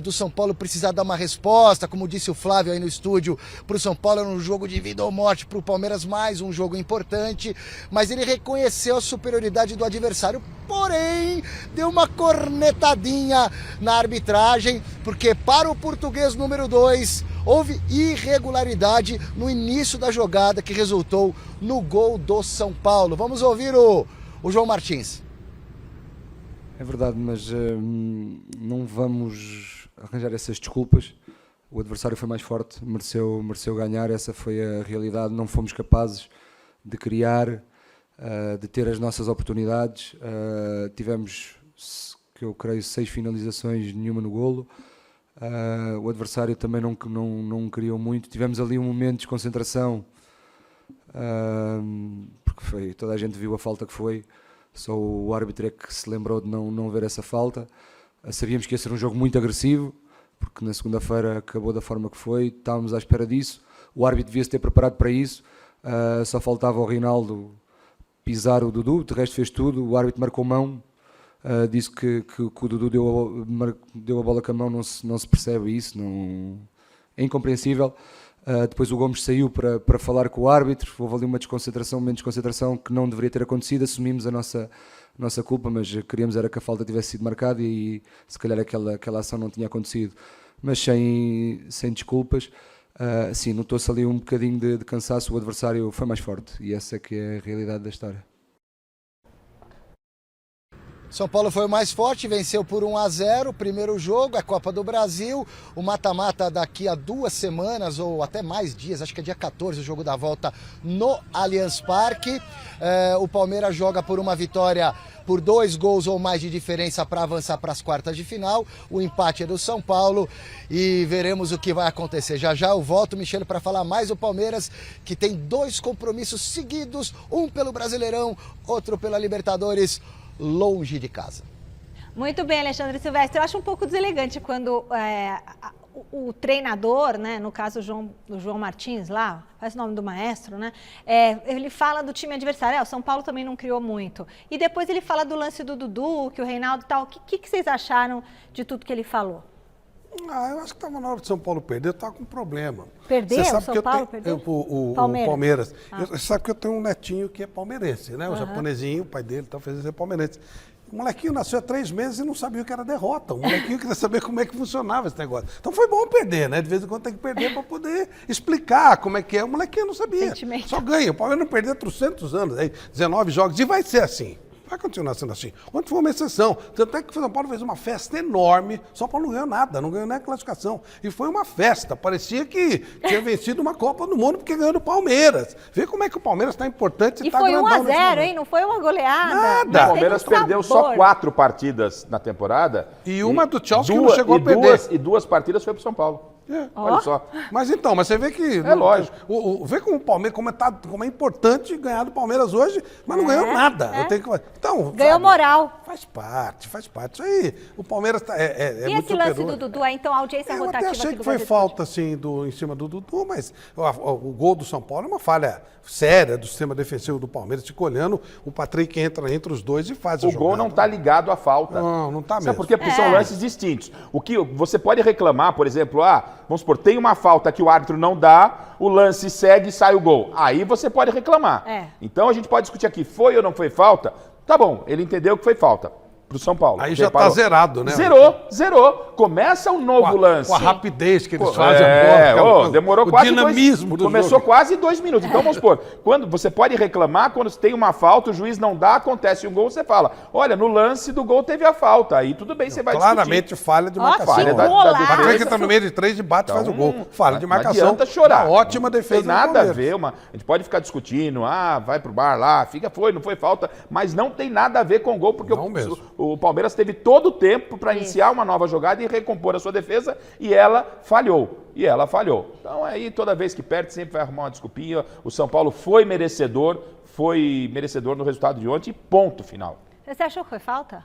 do São Paulo precisar dar uma resposta, como disse o Flávio aí no estúdio, para o São Paulo era um jogo de vida ou morte, para o Palmeiras mais um jogo importante, mas ele reconheceu a superioridade do adversário, porém deu uma cornetadinha na arbitragem, porque para o português número 2, houve irregularidade no início da jogada que resultou no gol do São Paulo. Vamos ouvir o João Martins. É verdade, mas não vamos arranjar essas desculpas. O adversário foi mais forte, mereceu ganhar, essa foi a realidade. Não fomos capazes de criar, de ter as nossas oportunidades. Tivemos, que eu creio, 6 finalizações, nenhuma no golo. O adversário também não criou muito. Tivemos ali um momento de desconcentração, porque toda a gente viu a falta que foi, só o árbitro é que se lembrou de não ver essa falta. Sabíamos que ia ser um jogo muito agressivo, porque na segunda-feira acabou da forma que foi, estávamos à espera disso, o árbitro devia-se ter preparado para isso, só faltava o Reinaldo pisar o Dudu, de resto fez tudo, o árbitro marcou mão. Disse que o Dudu deu a bola com a mão, não se percebe isso, é incompreensível. Depois o Gomes saiu para falar com o árbitro, houve ali uma momento de desconcentração que não deveria ter acontecido, assumimos a nossa culpa, mas queríamos era que a falta tivesse sido marcada e se calhar aquela ação não tinha acontecido, mas sem desculpas. Sim, notou-se ali um bocadinho de cansaço, o adversário foi mais forte e essa é que é a realidade da história. São Paulo foi o mais forte, venceu por 1-0 o primeiro jogo, a Copa do Brasil, o mata-mata daqui a 2 semanas ou até mais dias, acho que é dia 14 o jogo da volta no Allianz Parque. O Palmeiras joga por uma vitória por 2 gols ou mais de diferença para avançar para as quartas de final, o empate é do São Paulo e veremos o que vai acontecer. Já eu volto, Michele, para falar mais do Palmeiras, que tem 2 compromissos seguidos, um pelo Brasileirão, outro pela Libertadores, longe de casa. Muito bem, Alexandre Silvestre. Eu acho um pouco deselegante quando o treinador, né, no caso o João Martins lá, faz o nome do maestro, né, ele fala do time adversário. O São Paulo também não criou muito. E depois ele fala do lance do Dudu, que o Reinaldo e tal. O que vocês acharam de tudo que ele falou? Eu acho que estava na hora de São Paulo perder, estava com problema. Perdeu? Você sabe São que Paulo perdeu? O Palmeiras. Você sabe que eu tenho um netinho que é palmeirense, né? O japonesinho, o pai dele, fez ele ser palmeirense. O molequinho nasceu há 3 meses e não sabia o que era derrota. O molequinho queria saber como é que funcionava esse negócio. Então foi bom perder, né? De vez em quando tem que perder para poder explicar como é que é. O molequinho não sabia. Sentimento. Só ganha. O Palmeiras não perdeu 300 anos, aí, 19 jogos. E vai ser assim. Vai continuar sendo assim. Ontem foi uma exceção. Tanto é que o São Paulo fez uma festa enorme. São Paulo não ganhou nada, não ganhou nem a classificação. E foi uma festa. Parecia que tinha vencido uma Copa do Mundo porque ganhou do Palmeiras. Vê como é que o Palmeiras está importante e tá grandão. E foi 1-0, hein? Não foi uma goleada. Nada. O Palmeiras perdeu só 4 partidas na temporada. E uma do Chelsea que não chegou a perder. E 2 partidas foi pro São Paulo. Olha só. Mas então, você vê que... lógico. Vê como o Palmeiras, como é importante ganhar do Palmeiras hoje, mas não ganhou nada. Então, ganhou moral. Faz parte. Isso aí, o Palmeiras é e muito esse lance do Dudu, então a audiência rotativa... Eu até achei que foi falta, assim, em cima do Dudu, mas o gol do São Paulo é uma falha séria do sistema defensivo do Palmeiras. Fica olhando, o Patrick entra entre os dois e faz a jogada. O gol não está ligado à falta. Não está mesmo. Sabe por quê? Porque são lances distintos. O que você pode reclamar, por exemplo, vamos supor, tem uma falta que o árbitro não dá, o lance segue e sai o gol. Aí você pode reclamar. Então a gente pode discutir aqui, foi ou não foi falta? Tá bom, ele entendeu que foi falta pro São Paulo. Aí já tá zerado, né? Zerou. Começa um novo lance. Com a rapidez que eles fazem a bola. Demorou o quase dinamismo do Começou jogo. quase 2 minutos. Então vamos supor, quando você pode reclamar, quando tem uma falta, o juiz não dá, acontece um gol, você fala, olha, no lance do gol teve a falta. Aí tudo bem, você vai claramente discutir. falha de marcação. Falha da Patrick entra no meio de 3 e bate, faz o gol. Falha de marcação. Não adianta chorar. Ótima defesa. Não tem nada a ver. A gente pode ficar discutindo, vai pro bar lá, não foi falta, mas não tem nada a ver com o gol, porque o Palmeiras teve todo o tempo para iniciar uma nova jogada e recompor a sua defesa, e ela falhou. Então aí, toda vez que perde, sempre vai arrumar uma desculpinha. O São Paulo foi merecedor no resultado de ontem, ponto final. Você achou que foi falta?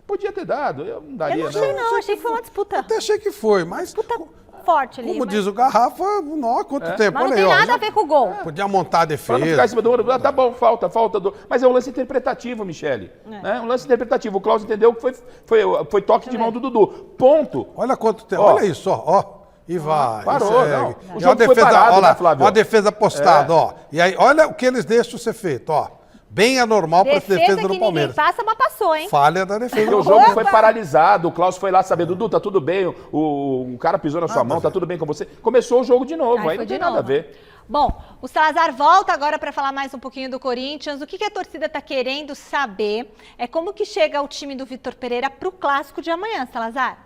Podia ter dado, eu não daria. Eu não achei não, achei que foi uma disputa. Até achei que foi, mas... Disputa forte ali. Como diz o Garrafa, quanto tempo? Mas não tem nada a ver com o gol. Podia montar a defesa. Pra não ficar em cima do ouro, tá bom, falta. Mas é um lance interpretativo, Michele. Um lance interpretativo. O Klaus entendeu que foi toque de mão do Dudu. Ponto. Olha quanto tempo, olha isso, ó. E vai. Parou, não. O jogo foi parado, né, Flávio? Olha a defesa postada, ó. E aí, olha o que eles deixam ser feito, ó. Bem anormal para a defesa do Palmeiras. Passa, mas passou, hein? Falha da defesa. O jogo foi paralisado, o Klaus foi lá saber, Dudu, tá tudo bem, o cara pisou na sua mão, tá tudo bem com você. Começou o jogo de novo, aí não tem nada a ver. Bom, o Salazar volta agora para falar mais um pouquinho do Corinthians. O que a torcida está querendo saber é como que chega o time do Vitor Pereira para o clássico de amanhã, Salazar.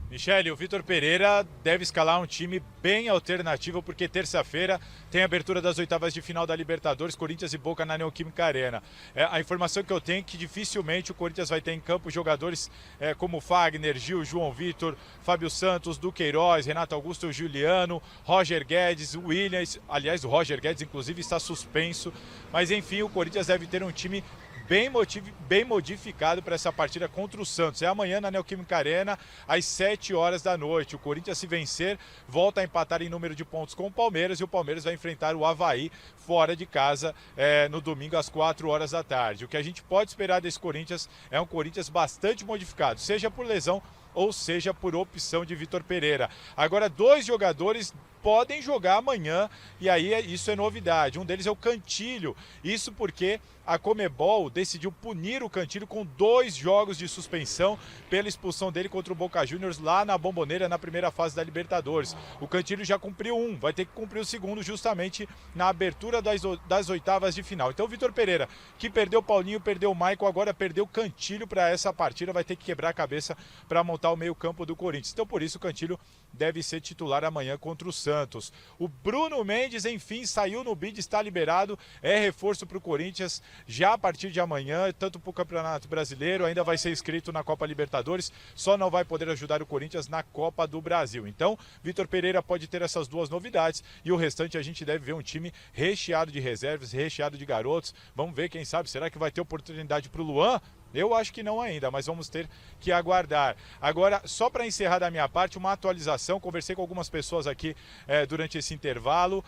Michele, o Vitor Pereira deve escalar um time bem alternativo, porque terça-feira tem a abertura das oitavas de final da Libertadores, Corinthians e Boca na Neoquímica Arena. A informação que eu tenho é que dificilmente o Corinthians vai ter em campo jogadores como Fagner, Gil, João Vitor, Fábio Santos, Duqueiroz, Renato Augusto, Juliano, Roger Guedes, Williams. Aliás, o Roger Guedes, inclusive, está suspenso. Mas, enfim, o Corinthians deve ter um time bem modificado para essa partida contra o Santos. É amanhã na Neoquímica Arena, às 7 horas da noite. O Corinthians, se vencer, volta a empatar em número de pontos com o Palmeiras, e o Palmeiras vai enfrentar o Avaí fora de casa no domingo às 4 horas da tarde. O que a gente pode esperar desse Corinthians é um Corinthians bastante modificado, seja por lesão ou seja por opção de Vitor Pereira. Agora, 2 jogadores podem jogar amanhã, e aí isso é novidade. Um deles é o Cantilho, isso porque a Conmebol decidiu punir o Cantilho com 2 jogos de suspensão pela expulsão dele contra o Boca Juniors lá na Bombonera, na primeira fase da Libertadores. O Cantilho já cumpriu 1, vai ter que cumprir o segundo justamente na abertura das oitavas de final. Então o Vitor Pereira, que perdeu o Paulinho, perdeu o Maicon, agora perdeu o Cantilho para essa partida, vai ter que quebrar a cabeça para montar o meio-campo do Corinthians. Então por isso o Cantilho deve ser titular amanhã contra o Santos. O Bruno Mendes, enfim, saiu no bid, está liberado, é reforço para o Corinthians. já a partir de amanhã, tanto para o Campeonato Brasileiro, ainda vai ser inscrito na Copa Libertadores, só não vai poder ajudar o Corinthians na Copa do Brasil. Então, Vitor Pereira pode ter essas duas novidades e o restante a gente deve ver um time recheado de reservas, recheado de garotos. Vamos ver, quem sabe, será que vai ter oportunidade para o Luan? Eu acho que não ainda, mas vamos ter que aguardar. Agora, só para encerrar da minha parte, uma atualização. Conversei com algumas pessoas aqui durante esse intervalo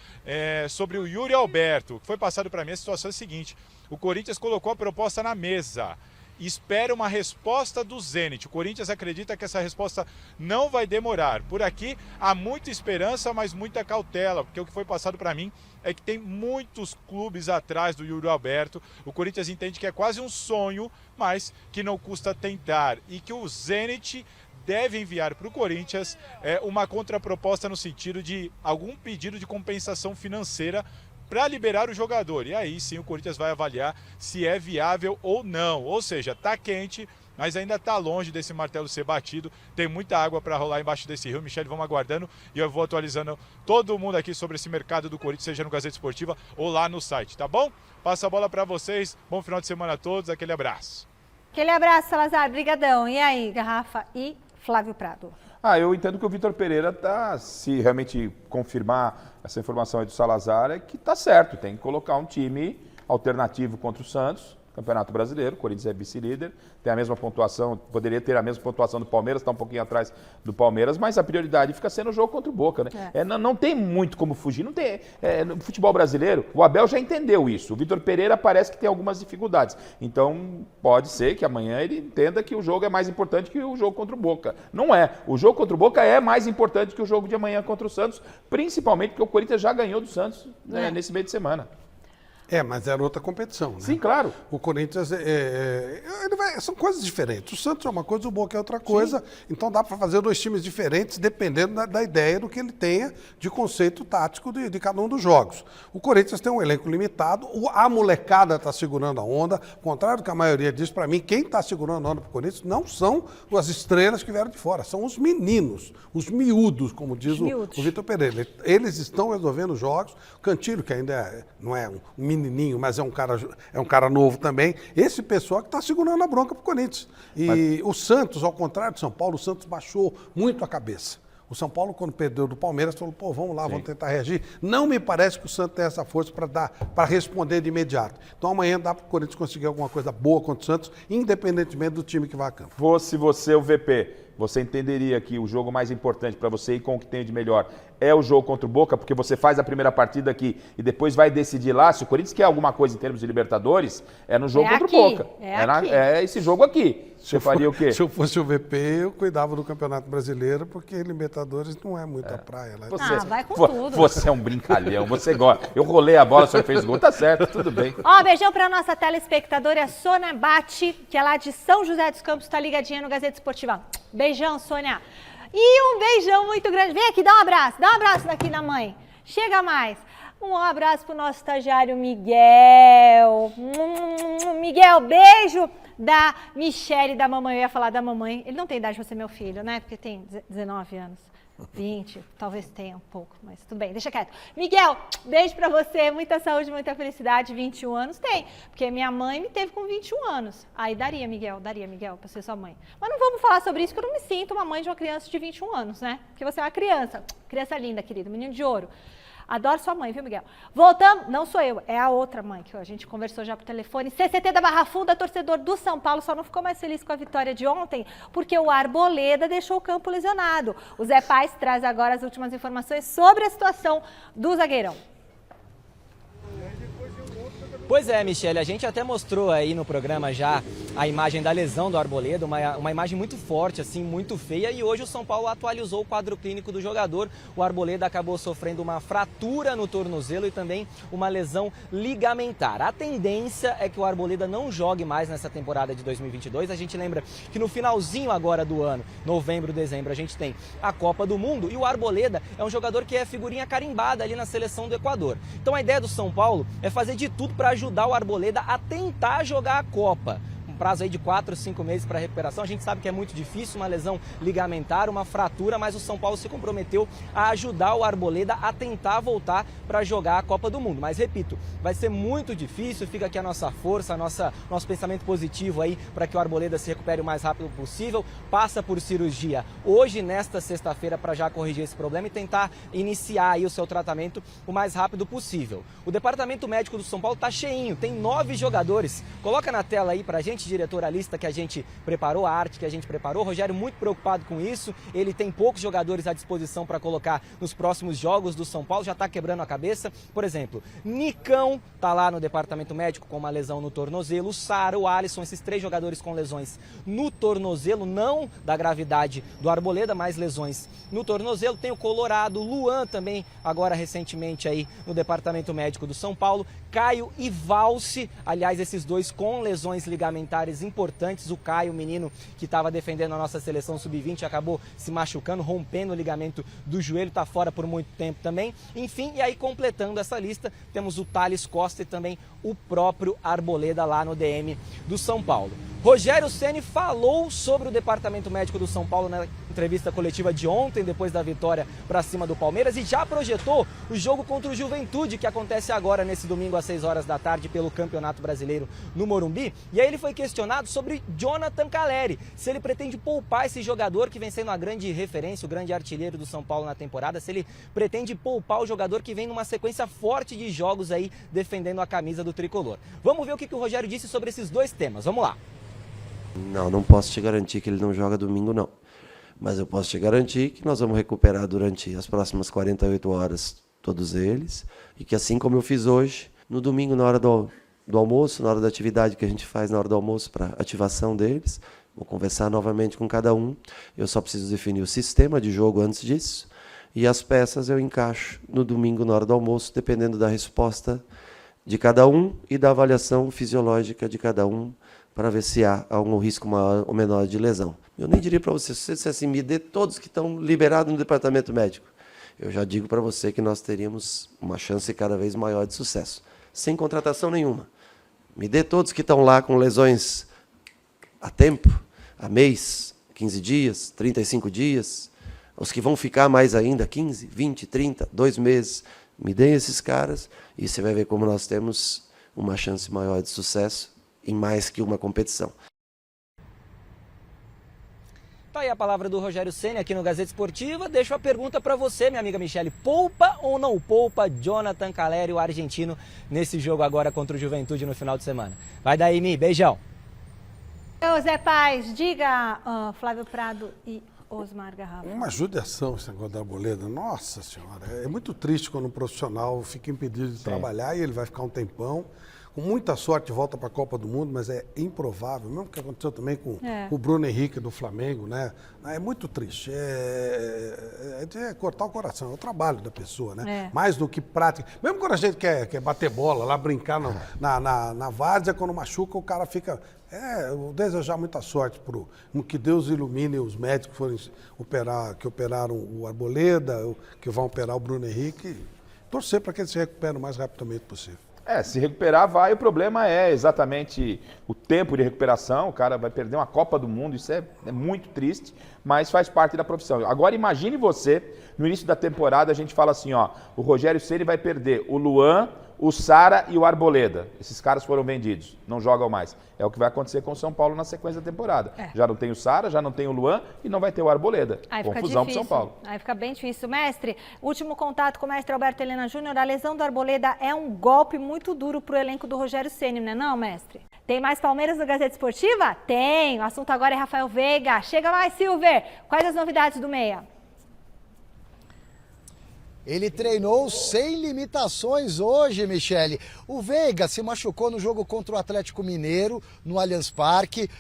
sobre o Yuri Alberto. Que foi passado para mim, a situação é a seguinte: o Corinthians colocou a proposta na mesa. Espera uma resposta do Zenit. O Corinthians acredita que essa resposta não vai demorar. Por aqui há muita esperança, mas muita cautela, porque o que foi passado para mim é que tem muitos clubes atrás do Yuri Alberto. O Corinthians entende que é quase um sonho, mas que não custa tentar. E que o Zenit deve enviar para o Corinthians uma contraproposta no sentido de algum pedido de compensação financeira para liberar o jogador. E aí sim o Corinthians vai avaliar se é viável ou não. Ou seja, está quente, mas ainda está longe desse martelo ser batido. Tem muita água para rolar embaixo desse rio. Michele, vamos aguardando e eu vou atualizando todo mundo aqui sobre esse mercado do Corinthians, seja no Gazeta Esportiva ou lá no site, tá bom? Passa a bola para vocês. Bom final de semana a todos. Aquele abraço. Aquele abraço, Salazar. Brigadão. E aí, Garrafa e Flávio Prado? Eu entendo que o Vitor Pereira tá, se realmente confirmar essa informação aí do Salazar, é que tá certo, tem que colocar um time alternativo contra o Santos, Campeonato Brasileiro, o Corinthians é vice-líder, tem a mesma pontuação, poderia ter a mesma pontuação do Palmeiras, está um pouquinho atrás do Palmeiras, mas a prioridade fica sendo o jogo contra o Boca, né? Não tem muito como fugir, não tem. No futebol brasileiro, o Abel já entendeu isso, o Vitor Pereira parece que tem algumas dificuldades, então pode ser que amanhã ele entenda que o jogo é mais importante que o jogo contra o Boca. Não é. O jogo contra o Boca é mais importante que o jogo de amanhã contra o Santos, principalmente porque o Corinthians já ganhou do Santos nesse meio de semana. Mas era outra competição, né? Sim, claro. O Corinthians, são coisas diferentes. O Santos é uma coisa, o Boca é outra coisa. Sim. Então dá para fazer dois times diferentes, dependendo da ideia do que ele tenha de conceito tático de cada um dos jogos. O Corinthians tem um elenco limitado, a molecada está segurando a onda. Ao contrário do que a maioria diz, para mim, quem está segurando a onda para o Corinthians não são as estrelas que vieram de fora, são os meninos, os miúdos, como diz o Vitor Pereira. Eles estão resolvendo os jogos. O Cantillo, que ainda não é um menininho, mas é um cara novo também. Esse pessoal que está segurando a bronca para o Corinthians. E o Santos, ao contrário do São Paulo, o Santos baixou muito a cabeça. O São Paulo, quando perdeu do Palmeiras, falou, vamos lá, vamos tentar reagir. Não me parece que o Santos tem essa força para responder de imediato. Então amanhã dá para o Corinthians conseguir alguma coisa boa contra o Santos, independentemente do time que vai a campo. Fosse você o VP, você entenderia que o jogo mais importante para você e com o que tem de melhor é o jogo contra o Boca, porque você faz a primeira partida aqui e depois vai decidir lá. Se o Corinthians quer alguma coisa em termos de Libertadores, é no jogo contra o Boca. É esse jogo aqui. Você faria o quê? Se eu fosse o VP, eu cuidava do Campeonato Brasileiro, porque Libertadores não é muito a praia. Né? Vai com tudo. Você é um brincalhão, você gosta. Eu rolei a bola, o senhor fez gol, tá certo, tudo bem. Beijão pra nossa telespectadora Sônia Bate, que é lá de São José dos Campos, tá ligadinha no Gazeta Esportiva. Beijão, Sônia. E um beijão muito grande. Vem aqui, dá um abraço daqui na mãe. Chega mais. Um abraço pro nosso estagiário Miguel. Miguel, beijo da Michele, da mamãe. Eu ia falar da mamãe. Ele não tem idade pra ser meu filho, né? Porque tem 19 anos. 20, talvez tenha um pouco, mas tudo bem, deixa quieto. Miguel, beijo pra você, muita saúde, muita felicidade. 21 anos tem, porque minha mãe me teve com 21 anos. Aí daria, Miguel, pra ser sua mãe. Mas não vamos falar sobre isso, porque eu não me sinto uma mãe de uma criança de 21 anos, né? Porque você é uma criança linda, querido, menino de ouro. Adoro sua mãe, viu, Miguel? Voltamos, não sou eu, é a outra mãe, que a gente conversou já por telefone. CCT da Barra Funda, torcedor do São Paulo, só não ficou mais feliz com a vitória de ontem, porque o Arboleda deixou o campo lesionado. O Zé Paz traz agora as últimas informações sobre a situação do zagueirão. Pois é, Michele, a gente até mostrou aí no programa já a imagem da lesão do Arboleda, uma imagem muito forte, assim, muito feia, e hoje o São Paulo atualizou o quadro clínico do jogador. O Arboleda acabou sofrendo uma fratura no tornozelo e também uma lesão ligamentar. A tendência é que o Arboleda não jogue mais nessa temporada de 2022. A gente lembra que no finalzinho agora do ano, novembro, dezembro, a gente tem a Copa do Mundo e o Arboleda é um jogador que é figurinha carimbada ali na seleção do Equador. Então a ideia do São Paulo é fazer de tudo para ajudar o Arboleda a tentar jogar a Copa. prazo aí de 4, 5 meses para recuperação. A gente sabe que é muito difícil, uma lesão ligamentar, uma fratura, mas o São Paulo se comprometeu a ajudar o Arboleda a tentar voltar para jogar a Copa do Mundo. Mas repito, vai ser muito difícil, fica aqui a nossa força, nosso pensamento positivo aí para que o Arboleda se recupere o mais rápido possível, passa por cirurgia hoje, nesta sexta-feira, para já corrigir esse problema e tentar iniciar aí o seu tratamento o mais rápido possível. O departamento médico do São Paulo está cheinho, tem 9 jogadores. Coloca na tela aí pra gente, diretor, a lista que a gente preparou, a arte que a gente preparou. O Rogério muito preocupado com isso, ele tem poucos jogadores à disposição para colocar nos próximos jogos do São Paulo, já está quebrando a cabeça. Por exemplo, Nicão tá lá no departamento médico com uma lesão no tornozelo, o Sara, o Alisson, esses 3 jogadores com lesões no tornozelo, não da gravidade do Arboleda, mas lesões no tornozelo. Tem o Colorado, o Luan também, agora recentemente aí no departamento médico do São Paulo, Caio e Valse, aliás, esses dois com lesões ligamentares importantes. O Caio, o menino que estava defendendo a nossa seleção sub-20, acabou se machucando, rompendo o ligamento do joelho, está fora por muito tempo também. Enfim, e aí completando essa lista, temos o Thales Costa e também o próprio Arboleda lá no DM do São Paulo. Rogério Ceni falou sobre o departamento médico do São Paulo na entrevista coletiva de ontem, depois da vitória para cima do Palmeiras, e já projetou o jogo contra o Juventude, que acontece agora nesse domingo às 6 horas da tarde pelo Campeonato Brasileiro no Morumbi. E aí ele foi questionado sobre Jonathan Calleri, se ele pretende poupar esse jogador que vem sendo a grande referência, o grande artilheiro do São Paulo na temporada, se ele pretende poupar o jogador que vem numa sequência forte de jogos aí defendendo a camisa do tricolor. Vamos ver o que o Rogério disse sobre esses dois temas. Vamos lá. Não posso te garantir que ele não joga domingo, não. Mas eu posso te garantir que nós vamos recuperar durante as próximas 48 horas todos eles. E que assim como eu fiz hoje, no domingo, na hora do almoço, na hora da atividade que a gente faz na hora do almoço para ativação deles, vou conversar novamente com cada um. Eu só preciso definir o sistema de jogo antes disso. E as peças eu encaixo no domingo, na hora do almoço, dependendo da resposta de cada um e da avaliação fisiológica de cada um, para ver se há algum risco maior ou menor de lesão. Eu nem diria para você, se você dissesse, me dê todos que estão liberados no departamento médico. Eu já digo para você que nós teríamos uma chance cada vez maior de sucesso, sem contratação nenhuma. Me dê todos que estão lá com lesões a tempo, a mês, 15 dias, 35 dias, os que vão ficar mais ainda, 15, 20, 30, 2 meses. Me dê esses caras e você vai ver como nós temos uma chance maior de sucesso em mais que uma competição. Tá aí a palavra do Rogério Ceni aqui no Gazeta Esportiva. Deixo a pergunta para você, minha amiga Michele. Poupa ou não poupa Jonathan Calleri, o argentino, nesse jogo agora contra o Juventude no final de semana? Vai daí, Mi. Beijão. Zé Paz, diga, Flávio Prado e Osmar Garrafa. Uma judiação esse negócio da Arboleda. Nossa Senhora, é muito triste quando um profissional fica impedido de trabalhar e ele vai ficar um tempão. Com muita sorte volta para a Copa do Mundo, mas é improvável, mesmo que aconteceu também com o Bruno Henrique do Flamengo, né? É muito triste, é cortar o coração, é o trabalho da pessoa, né? Mais do que prática. Mesmo quando a gente quer bater bola, lá brincar na várzea, quando machuca, o cara fica... eu desejar muita sorte que Deus ilumine os médicos que operaram o Arboleda, que vão operar o Bruno Henrique, torcer para que ele se recupere o mais rapidamente possível. Se recuperar vai, o problema é exatamente o tempo de recuperação, o cara vai perder uma Copa do Mundo, isso é muito triste, mas faz parte da profissão. Agora imagine você, no início da temporada a gente fala assim, o Rogério Ceni vai perder o Luan, o Sara e o Arboleda. Esses caras foram vendidos, não jogam mais. É o que vai acontecer com o São Paulo na sequência da temporada. Já não tem o Sara, já não tem o Luan e não vai ter o Arboleda. Confusão para o São Paulo. Aí fica bem difícil. Mestre, último contato com o mestre Alberto Helena Júnior. A lesão do Arboleda é um golpe muito duro para o elenco do Rogério Ceni, não é não, mestre? Tem mais Palmeiras no Gazeta Esportiva? Tem. O assunto agora é Rafael Veiga. Chega mais, Silver. Quais as novidades do meia? Ele treinou sem limitações hoje, Michele. O Veiga se machucou no jogo contra o Atlético Mineiro, no Allianz Parque.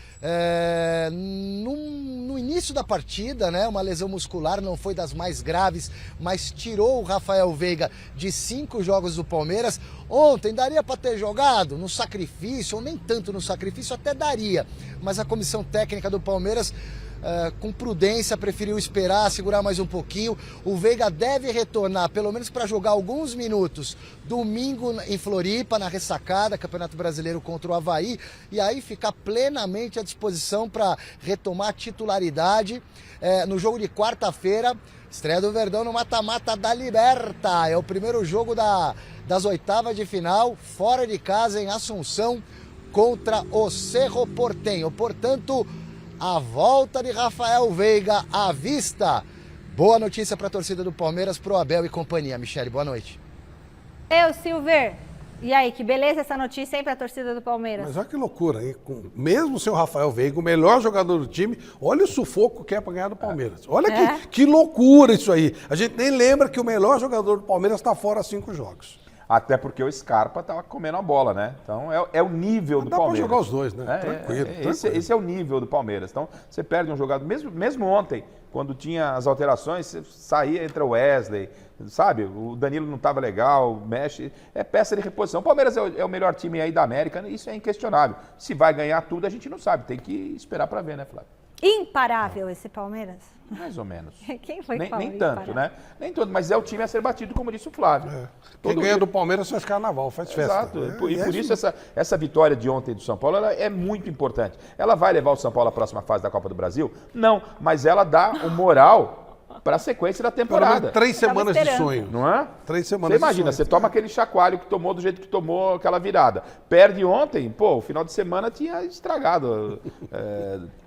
No início da partida, né, uma lesão muscular, não foi das mais graves, mas tirou o Rafael Veiga de 5 jogos do Palmeiras. Ontem daria para ter jogado no sacrifício, ou nem tanto no sacrifício, até daria. Mas a comissão técnica do Palmeiras com prudência, preferiu esperar, segurar mais um pouquinho. O Veiga deve retornar, pelo menos para jogar alguns minutos, domingo em Floripa, na ressacada, Campeonato Brasileiro contra o Avaí, e aí ficar plenamente à disposição para retomar a titularidade no jogo de quarta-feira. Estreia do Verdão no mata-mata da Liberta. É o primeiro jogo das oitavas de final, fora de casa, em Assunção, contra o Cerro Porteño. Portanto, a volta de Rafael Veiga à vista. Boa notícia para a torcida do Palmeiras, pro Abel e companhia. Michele, boa noite. Silver. E aí, que beleza essa notícia, hein, para a torcida do Palmeiras? Mas olha que loucura, hein? Mesmo sem o Rafael Veiga, o melhor jogador do time, olha o sufoco que é para ganhar do Palmeiras. Olha que loucura isso aí. A gente nem lembra que o melhor jogador do Palmeiras está fora há 5 jogos. Até porque o Scarpa tava comendo a bola, né? Então é o nível do Palmeiras. Dá pra jogar os dois, né? Tranquilo. Esse é o nível do Palmeiras. Então você perde um jogador, mesmo ontem, quando tinha as alterações, você saía entre o Wesley, sabe? O Danilo não estava legal, mexe, é peça de reposição. O Palmeiras é o melhor time aí da América, isso é inquestionável. Se vai ganhar tudo, a gente não sabe, tem que esperar para ver, né, Flávio? Imparável esse Palmeiras? Mais ou menos. Quem foi que nem tanto, né? Nem tanto, mas é o time a ser batido, como disse o Flávio. Quem ganha do Palmeiras faz carnaval, faz festa. Exato. E por isso essa vitória de ontem do São Paulo ela é muito importante. Ela vai levar o São Paulo à próxima fase da Copa do Brasil? Não, mas ela dá o moral para a sequência da temporada. 3 semanas de sonho. Não é? 3 semanas Você imagina, você toma aquele chacoalho que tomou do jeito que tomou aquela virada. Perde ontem, o final de semana tinha estragado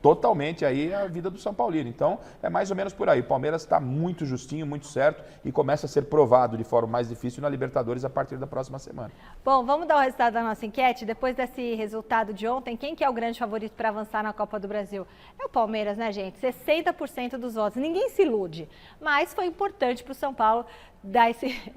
totalmente aí a vida do São Paulino. Então, é mais ou menos por aí. O Palmeiras está muito justinho, muito certo e começa a ser provado de forma mais difícil na Libertadores a partir da próxima semana. Bom, vamos dar o resultado da nossa enquete. Depois desse resultado de ontem, quem que é o grande favorito para avançar na Copa do Brasil? É o Palmeiras, né, gente? 60% dos votos. Ninguém se ilude. Mas foi importante para o São Paulo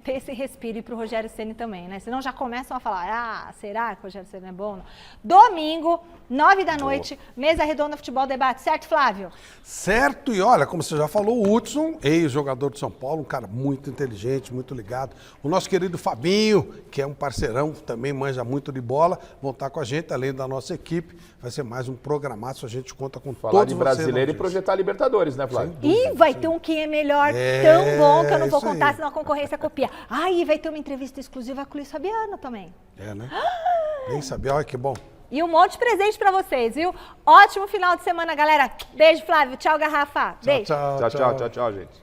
ter esse respiro e para o Rogério Ceni também, né? Senão já começam a falar, será que o Rogério Ceni é bom? Domingo, 9 da noite, Mesa Redonda Futebol Debate, certo, Flávio? Certo, e olha, como você já falou, o Hudson, ex-jogador de São Paulo, um cara muito inteligente, muito ligado. O nosso querido Fabinho, que é um parceirão, também manja muito de bola, vão estar com a gente, além da nossa equipe. Vai ser mais um programaço, a gente conta com falar todos de vocês. brasileiro e projetar Libertadores, né, Flávio? E vai ter um quem é melhor tão bom que eu não vou contar, senão a concorrência copia. E vai ter uma entrevista exclusiva com o Luiz Fabiano também. Né? Nem sabia, olha que bom. E um monte de presente pra vocês, viu? Ótimo final de semana, galera. Beijo, Flávio. Tchau, Garrafa. Beijo. Tchau, gente.